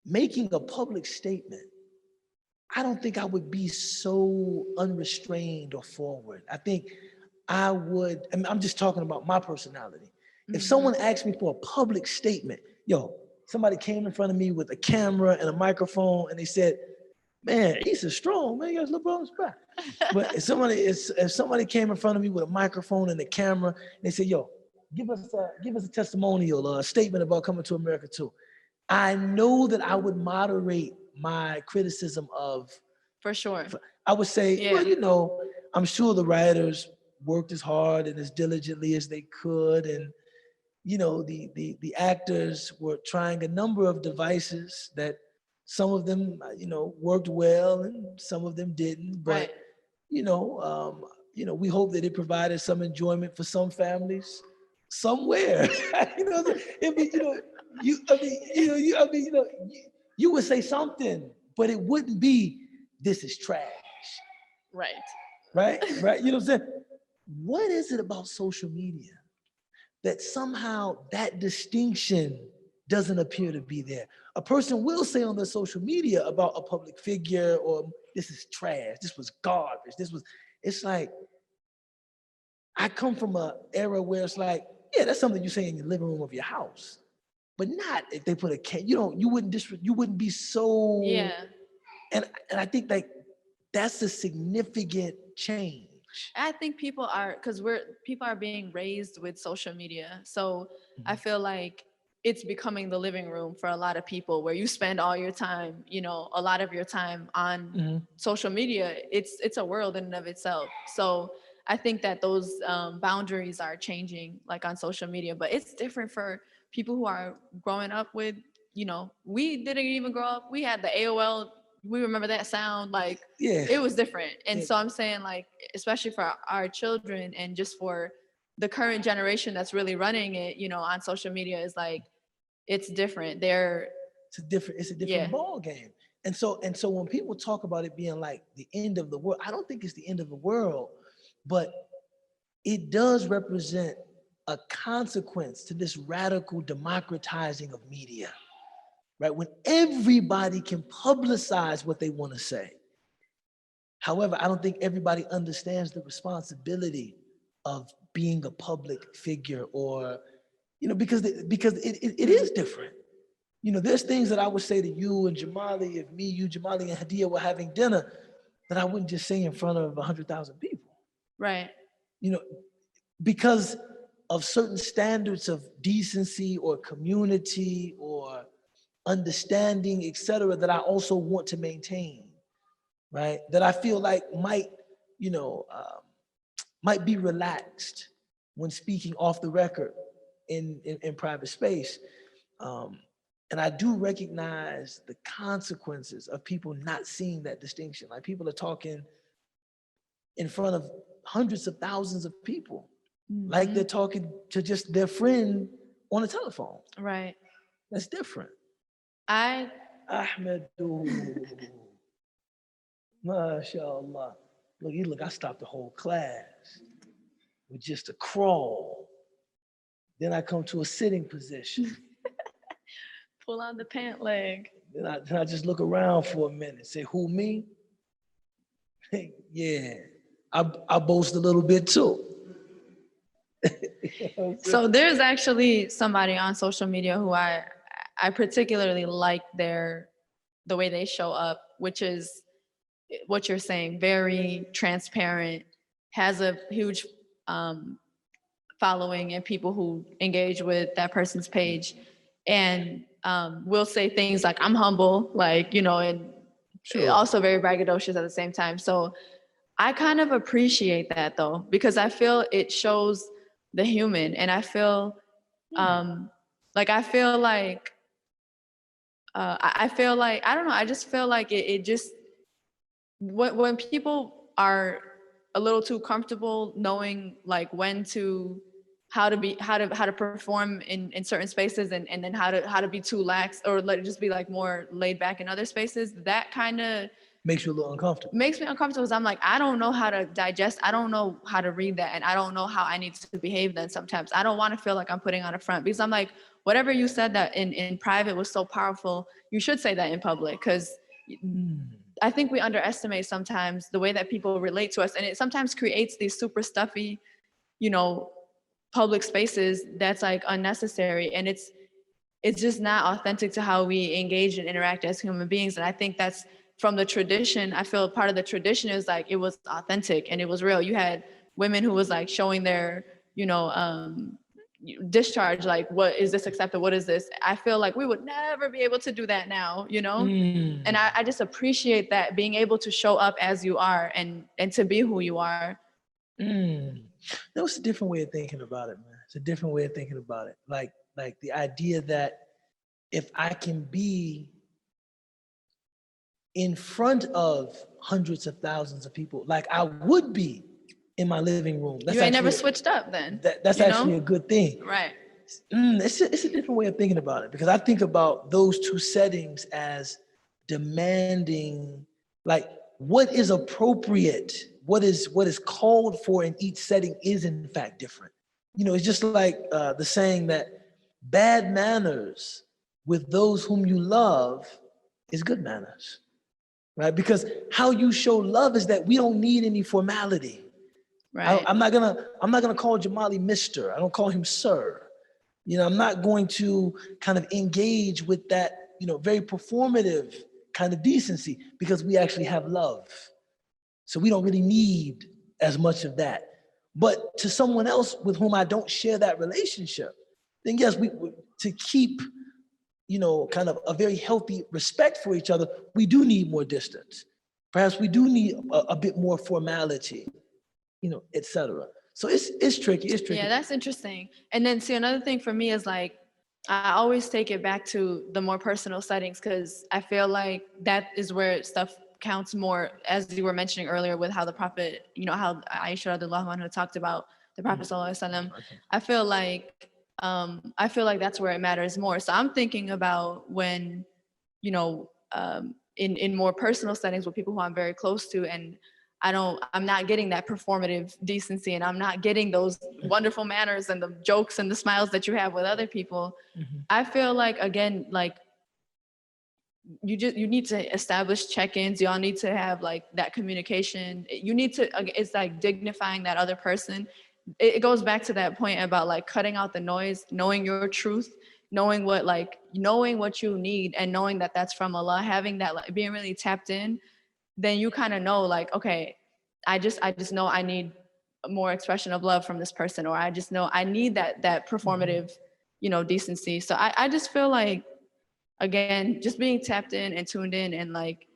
making a public statement, I don't think I would be so unrestrained or forward. I think I would, I'm just talking about my personality. If someone asked me for a public statement, somebody came in front of me with a camera and a microphone and they said, man, Issa strong, man, you got LeBron's back. But if somebody came in front of me with a microphone and a camera, and they said, give us a testimonial or a statement about Coming to America too. I know that I would moderate my criticism of. For sure. I would say, well, I'm sure the writers worked as hard and as diligently as they could, and the actors were trying a number of devices that some of them, worked well and some of them didn't. But, right. We hope that it provided some enjoyment for some families somewhere. you would say something, but it wouldn't be, this is trash. Right. Right? Right? You know what I'm saying? What is it about social media that somehow that distinction doesn't appear to be there? A person will say on their social media about a public figure, or this is trash, this was garbage, it's like, I come from an era where it's like, yeah, that's something you say in your living room of your house, but not if they put you wouldn't be so. Yeah. And I think like that's a significant change. I think people are being raised with social media. So I feel like it's becoming the living room for a lot of people, where you spend all your time, a lot of your time on social media. It's a world in and of itself. So I think that those boundaries are changing, like on social media, but it's different for people who are growing up with, we didn't even grow up. We had the AOL. We remember that sound, like, yeah, it was different. And so I'm saying, like, especially for our children and just for the current generation that's really running it, on social media, is like, it's different. It's a different ball game. And so when people talk about it being like the end of the world, I don't think it's the end of the world, but it does represent a consequence to this radical democratizing of media, right? When everybody can publicize what they want to say. However, I don't think everybody understands the responsibility of being a public figure, or, because it is different. There's things that I would say to you and Jamali, if me, you, Jamali, and Hadia were having dinner, that I wouldn't just say in front of 100,000 people. Right. Because of certain standards of decency or community or understanding, etc., that I also want to maintain, right? That I feel like might be relaxed when speaking off the record in private space. And I do recognize the consequences of people not seeing that distinction. Like, people are talking in front of hundreds of thousands of people, like they're talking to just their friend on a telephone. Right. That's different. Ahmedu. MashaAllah. Look, I stopped the whole class with just a crawl. Then I come to a sitting position. Pull on the pant leg. Then I just look around for a minute. Say, who, me? Yeah, I boast a little bit too. So there's actually somebody on social media who I particularly like the way they show up, which is what you're saying, very transparent, has a huge following and people who engage with that person's page, and will say things like, I'm humble, like, and also very braggadocious at the same time. So I kind of appreciate that, though, because I feel it shows the human, and I feel I feel like I don't know, I just feel like it just, when people are a little too comfortable knowing like how to perform in certain spaces, and then how to be too lax, or let it just be like more laid back in other spaces, that kind of makes you a little uncomfortable. Makes me uncomfortable, because I'm like, I don't know how to digest, I don't know how to read that, and I don't know how I need to behave then sometimes. I don't want to feel like I'm putting on a front, because I'm like, whatever you said that in private was so powerful, you should say that in public, because I think we underestimate sometimes the way that people relate to us, and it sometimes creates these super stuffy, public spaces that's like unnecessary, and it's just not authentic to how we engage and interact as human beings. And I think that's from the tradition. I feel part of the tradition is like, it was authentic and it was real. You had women who was like showing their, discharge, like, what is this accepted? What is this? I feel like we would never be able to do that now, And I just appreciate that, being able to show up as you are and to be who you are. That was a different way of thinking about it, man. It's a different way of thinking about it. Like the idea that if I can be in front of hundreds of thousands of people, like I would be in my living room. You ain't never switched up then. That's actually a good thing. Right. It's a different way of thinking about it, because I think about those two settings as demanding, like what is appropriate, what is called for in each setting is in fact different. It's just like the saying that bad manners with those whom you love is good manners, right? Because how you show love is that we don't need any formality. Right. I'm not gonna call Jamali Mister. I don't call him Sir. I'm not going to kind of engage with that, very performative kind of decency, because we actually have love. So we don't really need as much of that. But to someone else with whom I don't share that relationship, then yes, to keep, kind of a very healthy respect for each other, we do need more distance. Perhaps we do need a bit more formality, et cetera. So it's tricky. It's tricky. Yeah, that's interesting. And then see, another thing for me is like, I always take it back to the more personal settings, because I feel like that is where stuff counts more, as you were mentioning earlier with how the Prophet, how Aisha radiallahu anha talked about the Prophet sallallahu alaihi wasallam. I feel like that's where it matters more. So I'm thinking about when, in more personal settings with people who I'm very close to, and I'm not getting that performative decency, and I'm not getting those wonderful manners and the jokes and the smiles that you have with other people. I feel like, again, like you need to establish check-ins. Y'all need to have like that communication. You need to, it's like dignifying that other person. It goes back to that point about like cutting out the noise, knowing your truth, knowing what you need, and knowing that that's from Allah, having that, like being really tapped in. Then you kind of know, like, okay, I just know I need more expression of love from this person, or I just know I need that performative, decency. So I just feel like, again, just being tapped in and tuned in, and like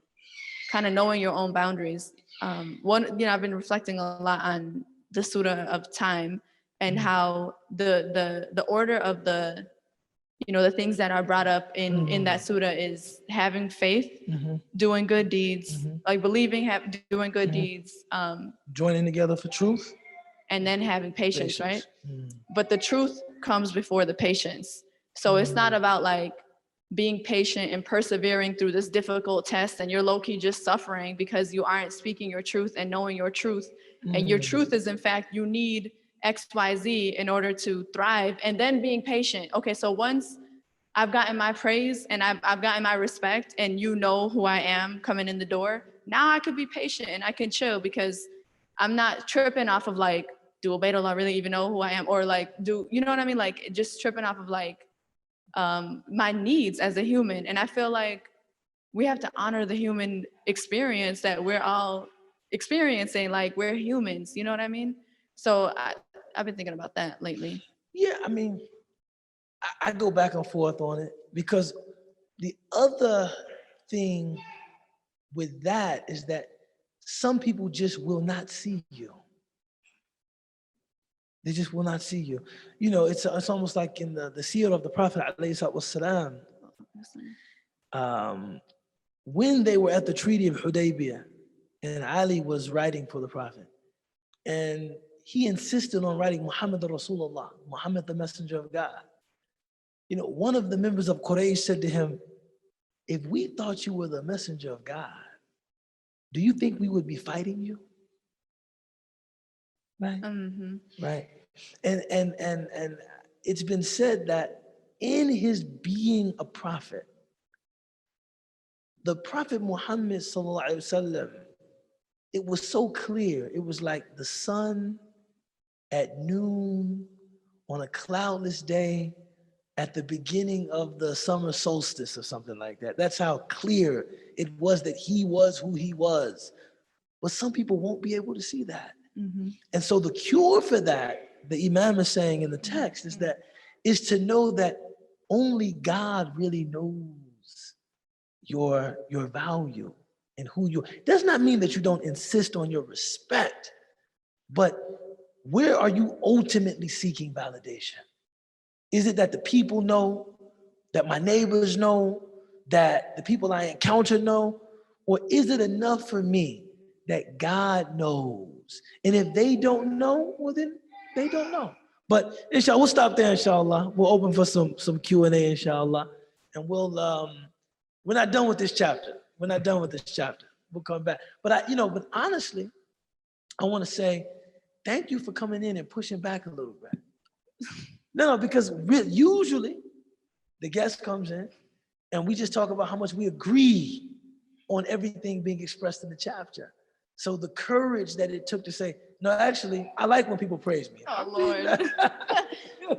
kind of knowing your own boundaries. I've been reflecting a lot on the Surah of time, and how the order of the things that are brought up in that surah is having faith, doing good deeds, like believing, doing good deeds, joining together for truth, and then having patience. Right? But the truth comes before the patience. So it's not about like being patient and persevering through this difficult test, and you're low-key just suffering because you aren't speaking your truth and knowing your truth. And your truth is, in fact, you need XYZ in order to thrive, and then being patient. Okay, so once I've gotten my praise and I've gotten my respect, and you know who I am coming in the door, now I could be patient and I can chill, because I'm not tripping off of like, do Ubaydullah really even know who I am? Or like, you know what I mean? Like just tripping off of like my needs as a human. And I feel like we have to honor the human experience that we're all experiencing. Like, we're humans, you know what I mean? So I've been thinking about that lately. Yeah, I mean, I go back and forth on it, because the other thing with that is that some people just will not see you. They just will not see you. It's almost like in the seerah of the Prophet ﷺ, when they were at the Treaty of Hudaybiyah, and Ali was writing for the Prophet, and he insisted on writing Muhammad Rasulullah, Muhammad the Messenger of God. One of the members of Quraysh said to him, if we thought you were the messenger of God, do you think we would be fighting you? Right? Right. And it's been said that in his being a prophet, the Prophet Muhammad sallallahu alaihi wasallam, it was so clear. It was like the sun at noon on a cloudless day at the beginning of the summer solstice or something like that. That's how clear it was that he was who he was. But some people won't be able to see that. And so the cure for that, the Imam is saying in the text, is to know that only God really knows your value and who you are. Does not mean that you don't insist on your respect, but where are you ultimately seeking validation? Is it that the people know, that my neighbors know, that the people I encounter know? Or is it enough for me that God knows? And if they don't know, well then they don't know. But inshallah, we'll stop there, inshallah. We'll open for some Q&A, inshallah. And we're not done with this chapter. We're not done with this chapter. We'll come back. But but honestly, I want to say thank you for coming in and pushing back a little bit. No, because usually the guest comes in and we just talk about how much we agree on everything being expressed in the chapter. So the courage that it took to say, no, actually, I like when people praise me. Oh, Lord.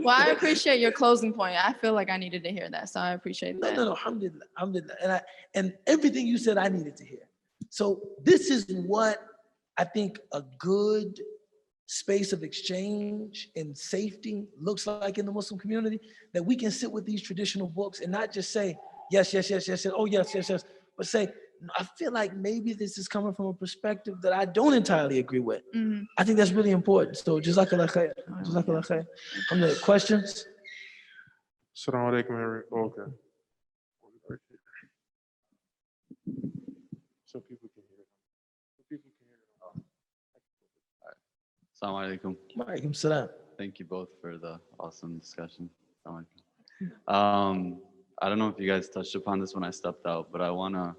Well, I appreciate your closing point. I feel like I needed to hear that, so I appreciate that. No, alhamdulillah, alhamdulillah. And everything you said, I needed to hear. So this is what I think a good space of exchange and safety looks like in the Muslim community, that we can sit with these traditional books and not just say, yes, oh, yes, but say, I feel like maybe this is coming from a perspective that I don't entirely agree with. Mm-hmm. I think that's really important. So, Jazakallah khair. Jazakallah khair. Questions? Assalamu alaikum. Okay. So people can hear it. Assalamu alaikum. Walaikum salam. Thank you both for the awesome discussion. I don't know if you guys touched upon this when I stepped out, but I want to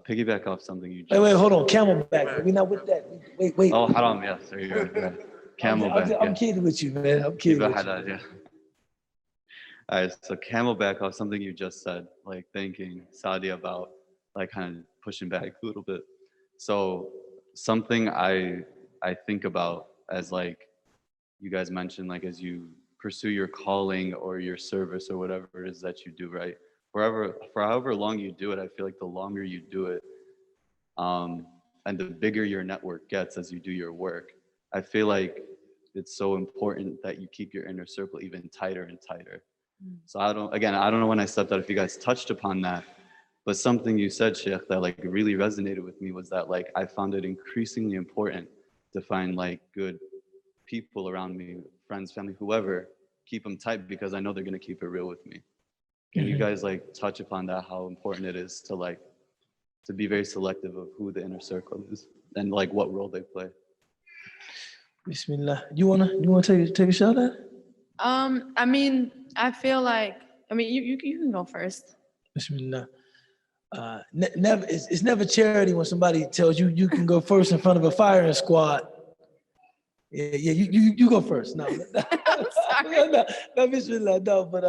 piggyback off something you just... Wait, hold on. Camelback. We're not with that. Wait. Oh, haram, yes. There you go. Yeah. Camelback. I'm kidding with you, man. I'm kidding with you. Yeah. All right, so camelback off something you just said, like thanking Sadia about like kind of pushing back a little bit. So something I think about as like you guys mentioned, like as you pursue your calling or your service or whatever it is that you do, right? For however long you do it, I feel like the longer you do it, and the bigger your network gets as you do your work, I feel like it's so important that you keep your inner circle even tighter and tighter. So I don't know when I stepped out if you guys touched upon that, but something you said, Sheikh, that like really resonated with me was that like I found it increasingly important to find like good people around me, friends, family, whoever, keep them tight because I know they're going to keep it real with me. Can you guys like touch upon that, how important it is to be very selective of who the inner circle is and like what role they play? Bismillah. You wanna take a shot at it? I mean, I feel like, you can go first. Bismillah. It's never charity when somebody tells you you can go first in front of a firing squad. Yeah, you go first. No, I'm sorry. no, Bismillah, no, but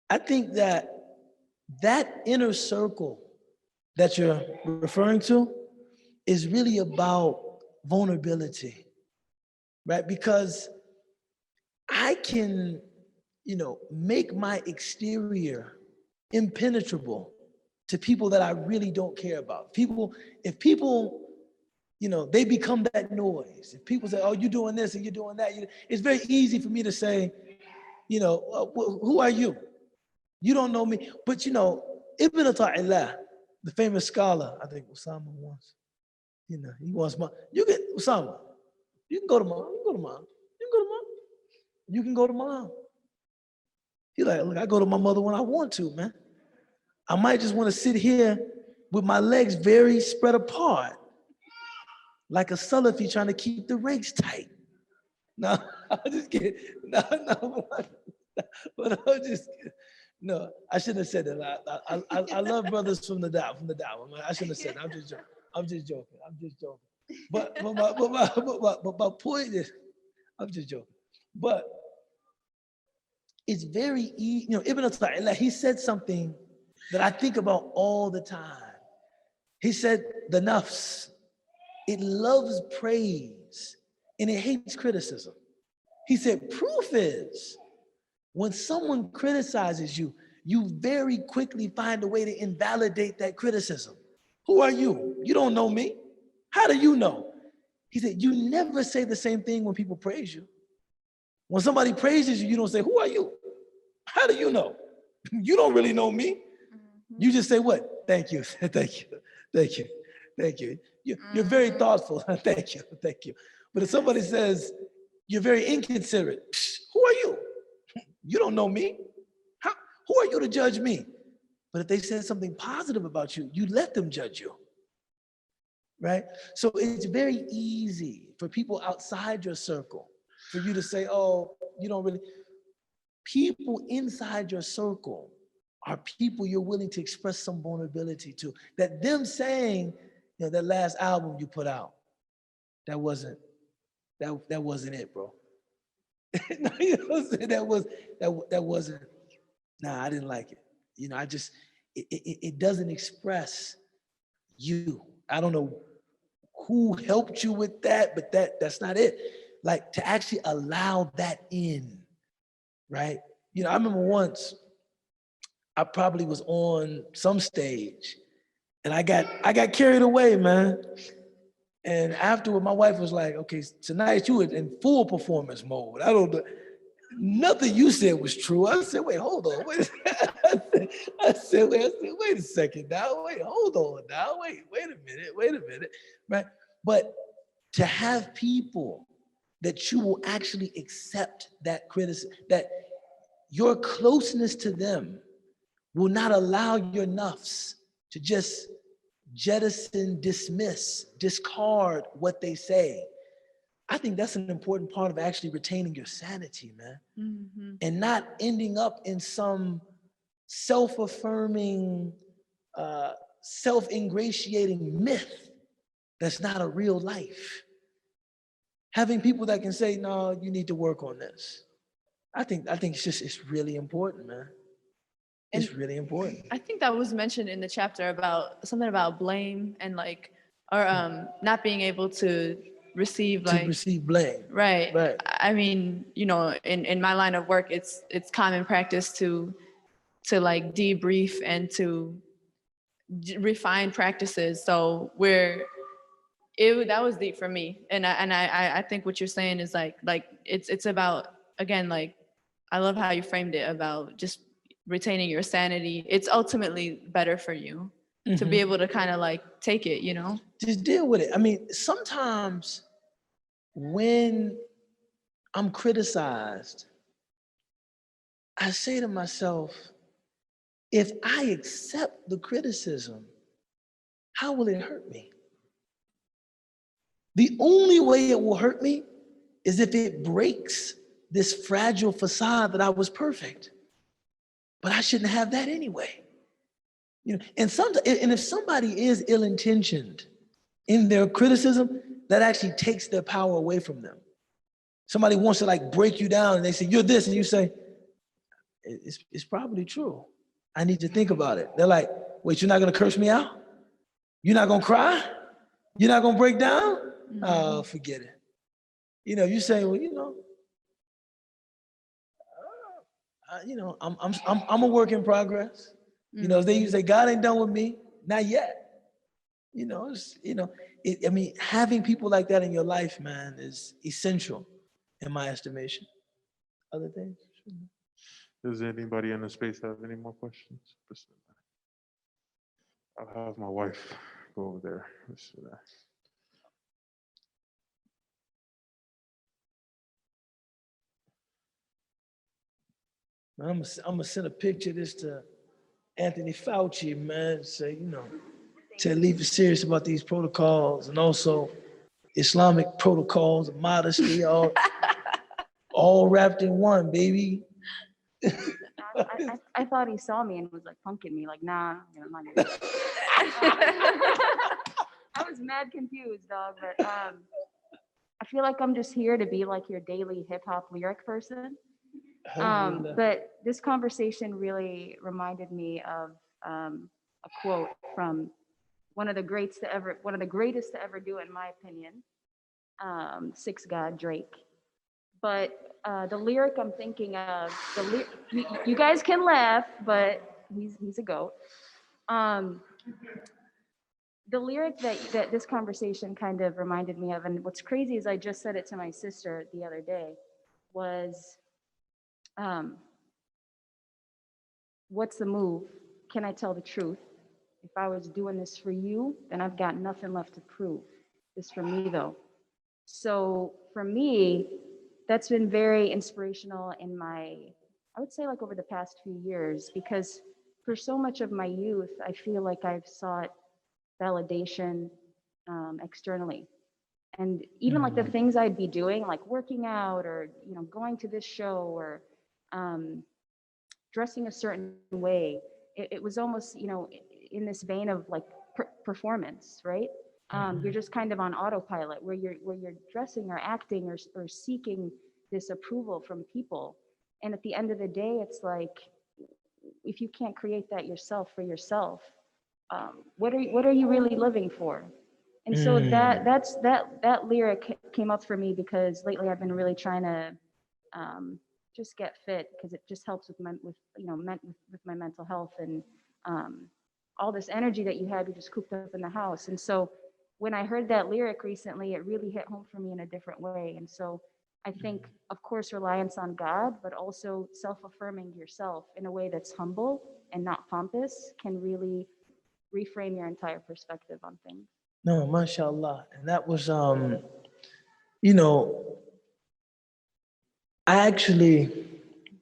I think that inner circle that you're referring to is really about vulnerability, right? Because I can, make my exterior impenetrable to people that I really don't care about. If people, they become that noise. If people say, oh, you're doing this and you're doing that, it's very easy for me to say, who are you? You don't know me. But, Ibn Ata'illah, the famous scholar, I think Usama once, he wants you get Usama, you can go to mom, you can go to mom. He's like, look, I go to my mother when I want to, man. I might just want to sit here with my legs very spread apart, like a Salafi trying to keep the legs tight. No, I'm just kidding. No, but I'm just kidding. No, I shouldn't have said that. I love brothers from the da'wah. I shouldn't have said that. I'm just joking. But my point is, I'm just joking. But it's very easy. Ibn Ata'illah, he said something that I think about all the time. He said, the nafs, it loves praise and it hates criticism. He said, proof is, when someone criticizes you, you very quickly find a way to invalidate that criticism. Who are you? You don't know me. How do you know? He said, you never say the same thing when people praise you. When somebody praises you, you don't say, who are you? How do you know? You don't really know me. You just say what? Thank you. You're very thoughtful. Thank you. But if somebody says, you're very inconsiderate, who are you? You don't know me. Who are you to judge me? But if they said something positive about you, you let them judge you. right? So it's very easy for people outside your circle for you to say, oh, you don't really. People inside your circle are people you're willing to express some vulnerability to. That them saying, you know, that last album you put out, that wasn't it, bro. No, you know what I'm saying? That wasn't. Nah, I didn't like it. You know, it doesn't express you. I don't know who helped you with that, but that's not it. Like to actually allow that in, right? You know, I remember once I probably was on some stage and I got carried away, man. And afterward, my wife was like, okay, tonight you were in full performance mode. I don't know. Nothing you said was true. I said, wait, hold on. Wait. I said, wait a second now. Wait, hold on now. Wait a minute. Right? But to have people that you will actually accept that criticism, that your closeness to them will not allow your nafs to just jettison, dismiss, discard what they say. I think that's an important part of actually retaining your sanity, man. Mm-hmm. And not ending up in some self-affirming, self-ingratiating myth that's not a real life. Having people that can say, no, you need to work on this. I think it's really important, man. It's really important. I think that was mentioned in the chapter about something about blame and like, or not being able to receive like. To receive blame. Right. Right. I mean, you know, in my line of work, it's common practice to like debrief and to refine practices. So that was deep for me, and I think what you're saying is like it's about, again, like I love how you framed it about just retaining your sanity. It's ultimately better for you to be able to kind of like take it, you know? Just deal with it. I mean, sometimes when I'm criticized, I say to myself, if I accept the criticism, how will it hurt me? The only way it will hurt me is if it breaks this fragile facade that I was perfect. But I shouldn't have that anyway. You know, and if somebody is ill-intentioned in their criticism, that actually takes their power away from them. Somebody wants to like break you down and they say, you're this, and you say, it's probably true. I need to think about it. They're like, wait, you're not gonna curse me out? You're not gonna cry? You're not gonna break down? Mm-hmm. Oh, forget it. You know, you say, well, you know, I'm a work in progress. You know, they say, God ain't done with me, not yet. You know, I mean, having people like that in your life, man, is essential in my estimation. Other things? Does anybody in the space have any more questions? I'll have my wife go over there. I'm gonna send a picture of this to Anthony Fauci, man. Say, you know, to leave us serious about these protocols and also Islamic protocols of modesty, all wrapped in one, baby. I thought he saw me and was like punking me, like, nah, I'm not gonna do that. I was mad confused, dog, but I feel like I'm just here to be like your daily hip hop lyric person. But this conversation really reminded me of a quote from one of the greatest to ever do it, in my opinion, Six God Drake. But the lyric I'm thinking of, you guys can laugh, but he's a goat. The lyric that this conversation kind of reminded me of, and what's crazy is I just said it to my sister the other day, was, what's the move? Can I tell the truth? If I was doing this for you, then I've got nothing left to prove. This for me, though. So for me, that's been very inspirational in I would say like over the past few years, because for so much of my youth, I feel like I've sought validation externally. And even like the things I'd be doing, like working out or, going to this show or dressing a certain way, it was almost, in this vein of like performance, right? You're just kind of on autopilot where you're dressing or acting or seeking this approval from people. And at the end of the day, it's like, if you can't create that yourself for yourself, what are you really living for? And so that lyric came up for me because lately I've been really trying to just get fit because it just helps with my mental health and all this energy that you have, you're just cooped up in the house. And so when I heard that lyric recently, it really hit home for me in a different way. And so I think, of course, reliance on God, but also self-affirming yourself in a way that's humble and not pompous can really reframe your entire perspective on things. No, mashallah. And that was, I actually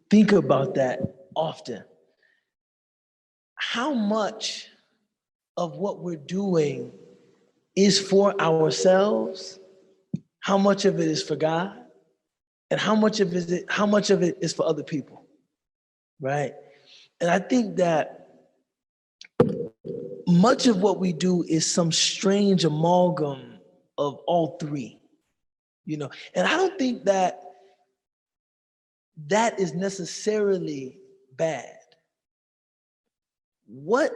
think about that often. How much of what we're doing is for ourselves? How much of it is for God? And how much of it is for other people? Right? And I think that much of what we do is some strange amalgam of all three, and I don't think that is necessarily bad. What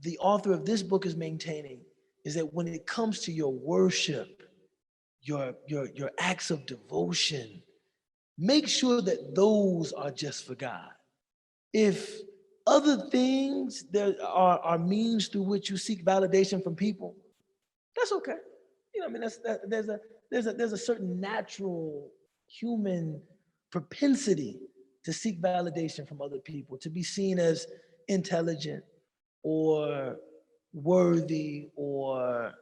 the author of this book is maintaining is that when it comes to your worship, your acts of devotion, make sure that those are just for God. If other things there are means through which you seek validation from people, that's okay. There's a certain natural human propensity to seek validation from other people, to be seen as intelligent or worthy or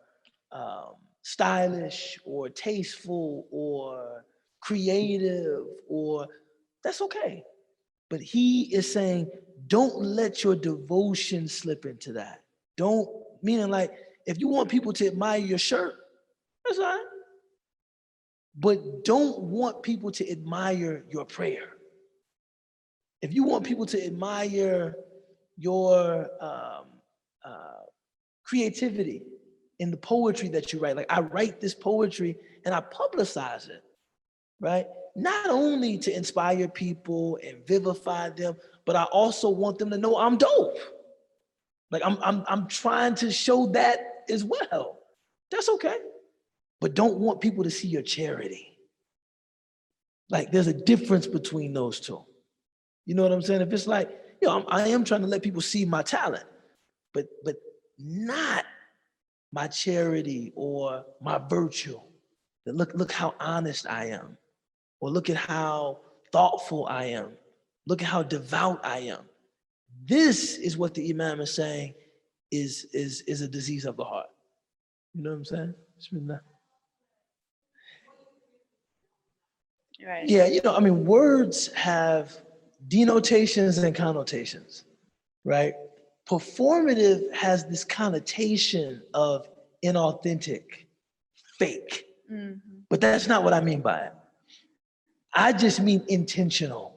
stylish or tasteful or creative, or that's okay. But he is saying, don't let your devotion slip into that. Don't, meaning like, if you want people to admire your shirt, that's all right. But don't want people to admire your prayer. If you want people to admire your creativity in the poetry that you write, like I write this poetry and I publicize it, right? Not only to inspire people and vivify them, but I also want them to know I'm dope. Like I'm trying to show that as well. That's okay. But don't want people to see your charity. Like there's a difference between those two. You know what I'm saying? If it's like, I am trying to let people see my talent, but not my charity or my virtue. That look how honest I am. Or look at how thoughtful I am. Look at how devout I am. This is what the Imam is saying is a disease of the heart. You know what I'm saying? Bismillah. Right. Yeah, words have denotations and connotations, right? Performative has this connotation of inauthentic, fake, but that's not what I mean by it. I just mean intentional.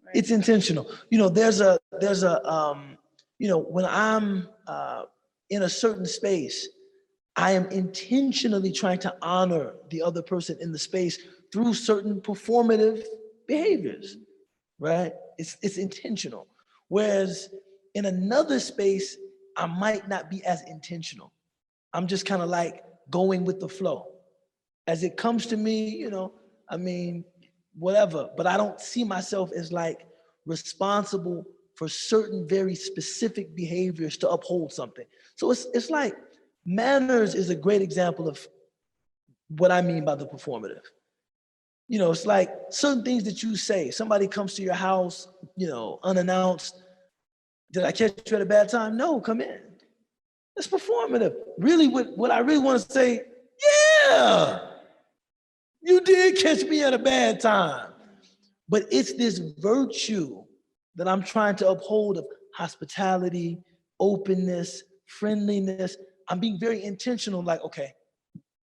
Right. It's intentional. There's a when I'm in a certain space, I am intentionally trying to honor the other person in the space through certain performative behaviors, right? It's intentional. Whereas in another space, I might not be as intentional. I'm just kind of like going with the flow. As it comes to me, whatever, but I don't see myself as like responsible for certain very specific behaviors to uphold something. So it's like manners is a great example of what I mean by the performative. It's like certain things that you say. Somebody comes to your house, unannounced. Did I catch you at a bad time? No, come in. It's performative. Really, what I really want to say, yeah, you did catch me at a bad time. But it's this virtue that I'm trying to uphold of hospitality, openness, friendliness. I'm being very intentional, like, okay,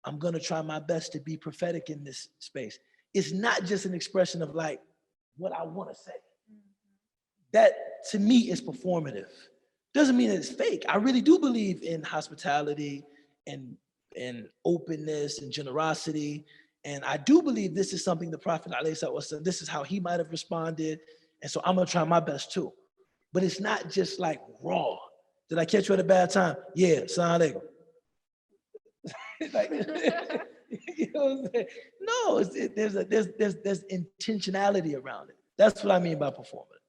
I'm gonna try my best to be prophetic in this space. It's not just an expression of like what I wanna say. That to me is performative. Doesn't mean that it's fake. I really do believe in hospitality and openness and generosity. And I do believe this is something the Prophet ﷺ, this is how he might have responded. And so I'm gonna try my best too. But it's not just like raw. Did I catch you at a bad time? Yeah, Assalamu alaikum. Like, you know what I'm saying? No, there's intentionality around it. That's what I mean by performance.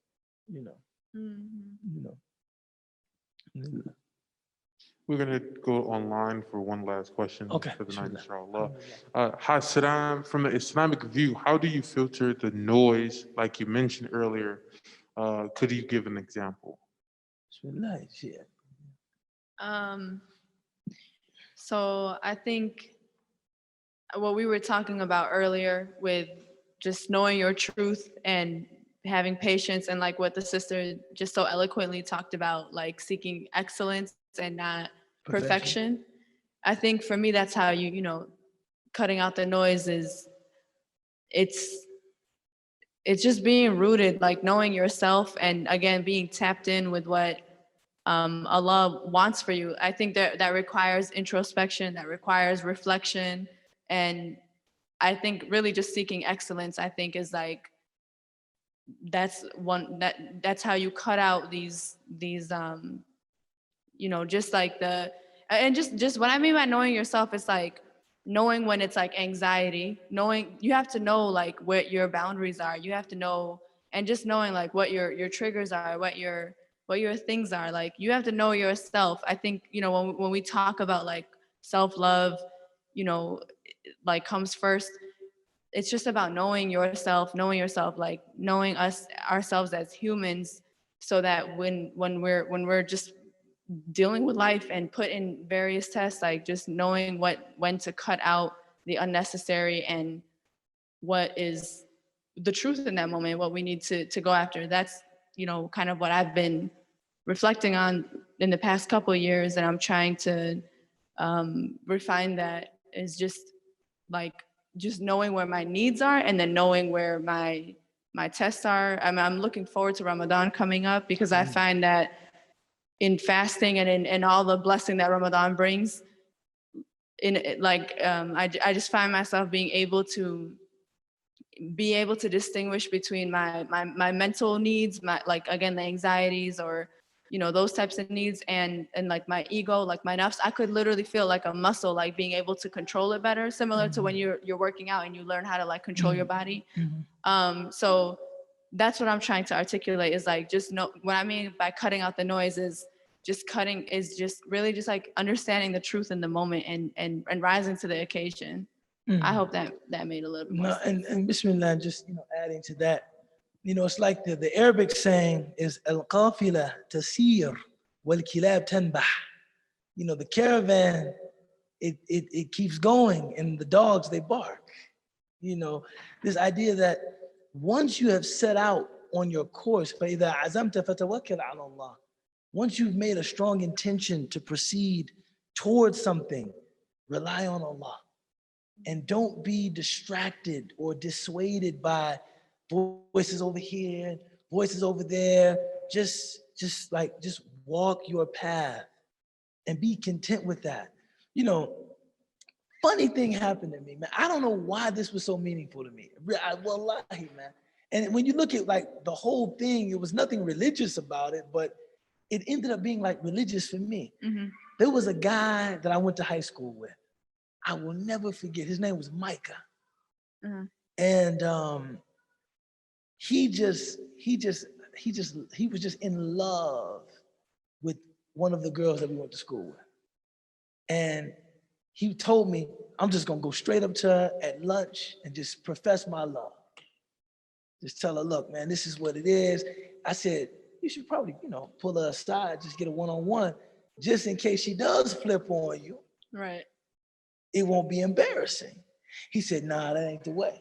You know. You know. We're gonna go online for one last question Okay. for the night, Bismillah. inshallah. Hassan, from an Islamic view, how do you filter the noise, like you mentioned earlier? Could you give an example? Bismillah, yeah. So I think what we were talking about earlier with just knowing your truth and having patience, and like what the sister just so eloquently talked about, like seeking excellence and not perfection. I think for me, that's how you know, cutting out the noise is, it's just being rooted, like knowing yourself, and again, being tapped in with what Allah wants for you. I think that requires introspection, that requires reflection. And I think really just seeking excellence, I think is like, that's how you cut out these you know, just like and just what I mean by knowing yourself is like knowing when it's like anxiety, knowing, you have to know like what your boundaries are, you have to know, and just knowing like what your triggers are, what your things are, like you have to know yourself. I think, you know, when we talk about like self-love, you know, like comes first. It's just about knowing yourself, like knowing ourselves as humans, so that when we're just dealing with life and put in various tests, like just knowing when to cut out the unnecessary and what is the truth in that moment, what we need to go after. That's, you know, kind of what I've been reflecting on in the past couple of years, and I'm trying to refine that, is just like just knowing where my needs are, and then knowing where my tests are. I'm looking forward to Ramadan coming up, because I find that in fasting and in all the blessing that Ramadan brings, I just find myself being able to distinguish between my mental needs, my, like, again, the anxieties, or, you know, those types of needs, and like my ego, like my nafs. I could literally feel like a muscle, like being able to control it better, similar to when you're working out and you learn how to like control your body. So that's what I'm trying to articulate, is like, just know what I mean by cutting out the noise is just really just like understanding the truth in the moment, and rising to the occasion. I hope that made a little bit more sense. And Bismillah, just, you know, adding to that, you know, it's like the Arabic saying is al-qafila tasir wal-kilab tanbah. You know, the caravan, it keeps going, and the dogs, they bark. You know, this idea that once you have set out on your course, فَإِذَا عَزَمْتَ فَتَوَكَّلْ عَلَى اللَّهِ. Once you've made a strong intention to proceed towards something, rely on Allah. And don't be distracted or dissuaded by voices over here, voices over there. Just walk your path and be content with that. You know, funny thing happened to me, man. I don't know why this was so meaningful to me. Wallahi, man. And when you look at like the whole thing, it was nothing religious about it, but it ended up being like religious for me. There was a guy that I went to high school with. I will never forget. His name was Micah. And he was just in love with one of the girls that we went to school with. And he told me, I'm just gonna go straight up to her at lunch and just profess my love. Just tell her, look, man, this is what it is. I said, you should probably, you know, pull her aside, just get a one-on-one, just in case she does flip on you. Right. It won't be embarrassing. He said, nah, that ain't the way.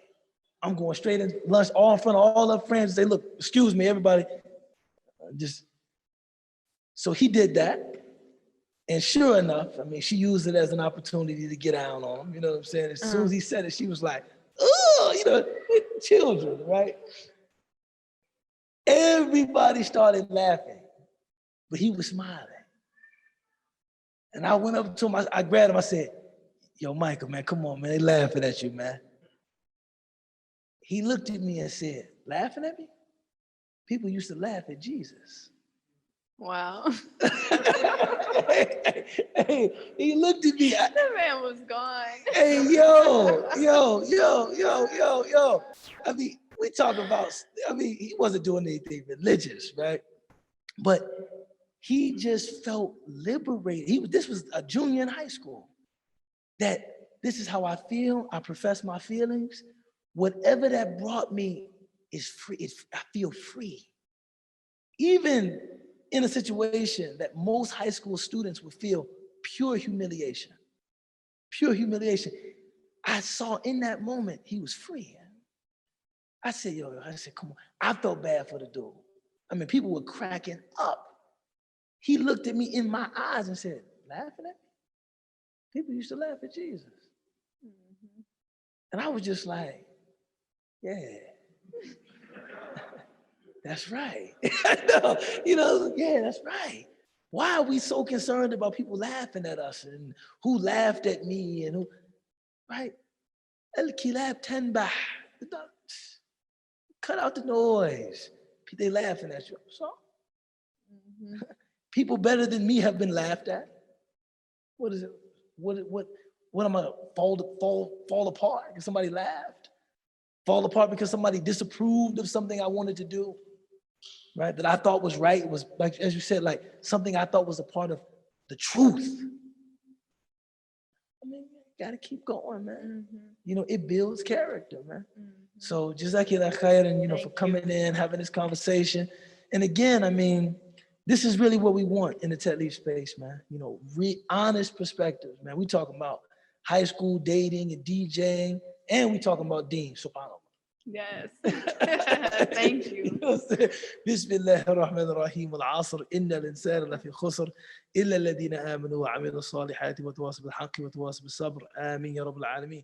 I'm going straight in lunch, all in front of all her friends. Say, look, excuse me, everybody. So he did that. And sure enough, I mean, she used it as an opportunity to get down on him. You know what I'm saying? As soon as he said it, she was like, oh, you know, children, right? Everybody started laughing, but he was smiling. And I went up to him, I grabbed him, I said, yo, Michael, man, come on, man, they laughing at you, man. He looked at me and said, laughing at me? People used to laugh at Jesus. Wow. Hey, he looked at me. That man was gone. Hey, yo. I mean, we talk about, he wasn't doing anything religious, right? But he just felt liberated. This was a junior in high school. That this is how I feel. I profess my feelings. Whatever that brought me is free. I feel free. Even in a situation that most high school students would feel pure humiliation. Pure humiliation. I saw in that moment, he was free. I said, come on. I felt bad for the dude. I mean, people were cracking up. He looked at me in my eyes and said, laughing at me? People used to laugh at Jesus. Mm-hmm. And I was just like, yeah. That's right. Yeah, that's right. Why are we so concerned about people laughing at us and who laughed at me and who, right? Al-kilab tanbah. Cut out the noise. They laughing at you. So, people better than me have been laughed at. What is it? What am I fall apart because somebody laughed? Fall apart because somebody disapproved of something I wanted to do, right? That I thought was right. It was like, as you said, like something I thought was a part of the truth. I mean, you gotta keep going, man. You know, it builds character, man. So Jazakallah khairan, for coming in, having this conversation. And again, I mean, this is really what we want in the Tadleef space, man. Honest perspectives, man. We talking about high school dating and DJing, and we talking about Deen, subhanAllah. Yes. Thank you. Bismillahir Rahmanir Rahim. Al-Asr, inna al-insana lafi khusr, illa alladhina amanu wa amilu salihati wa tawasaw bil haqqi wa tawasaw bis sabr. Ameen ya Rabbal Alameen.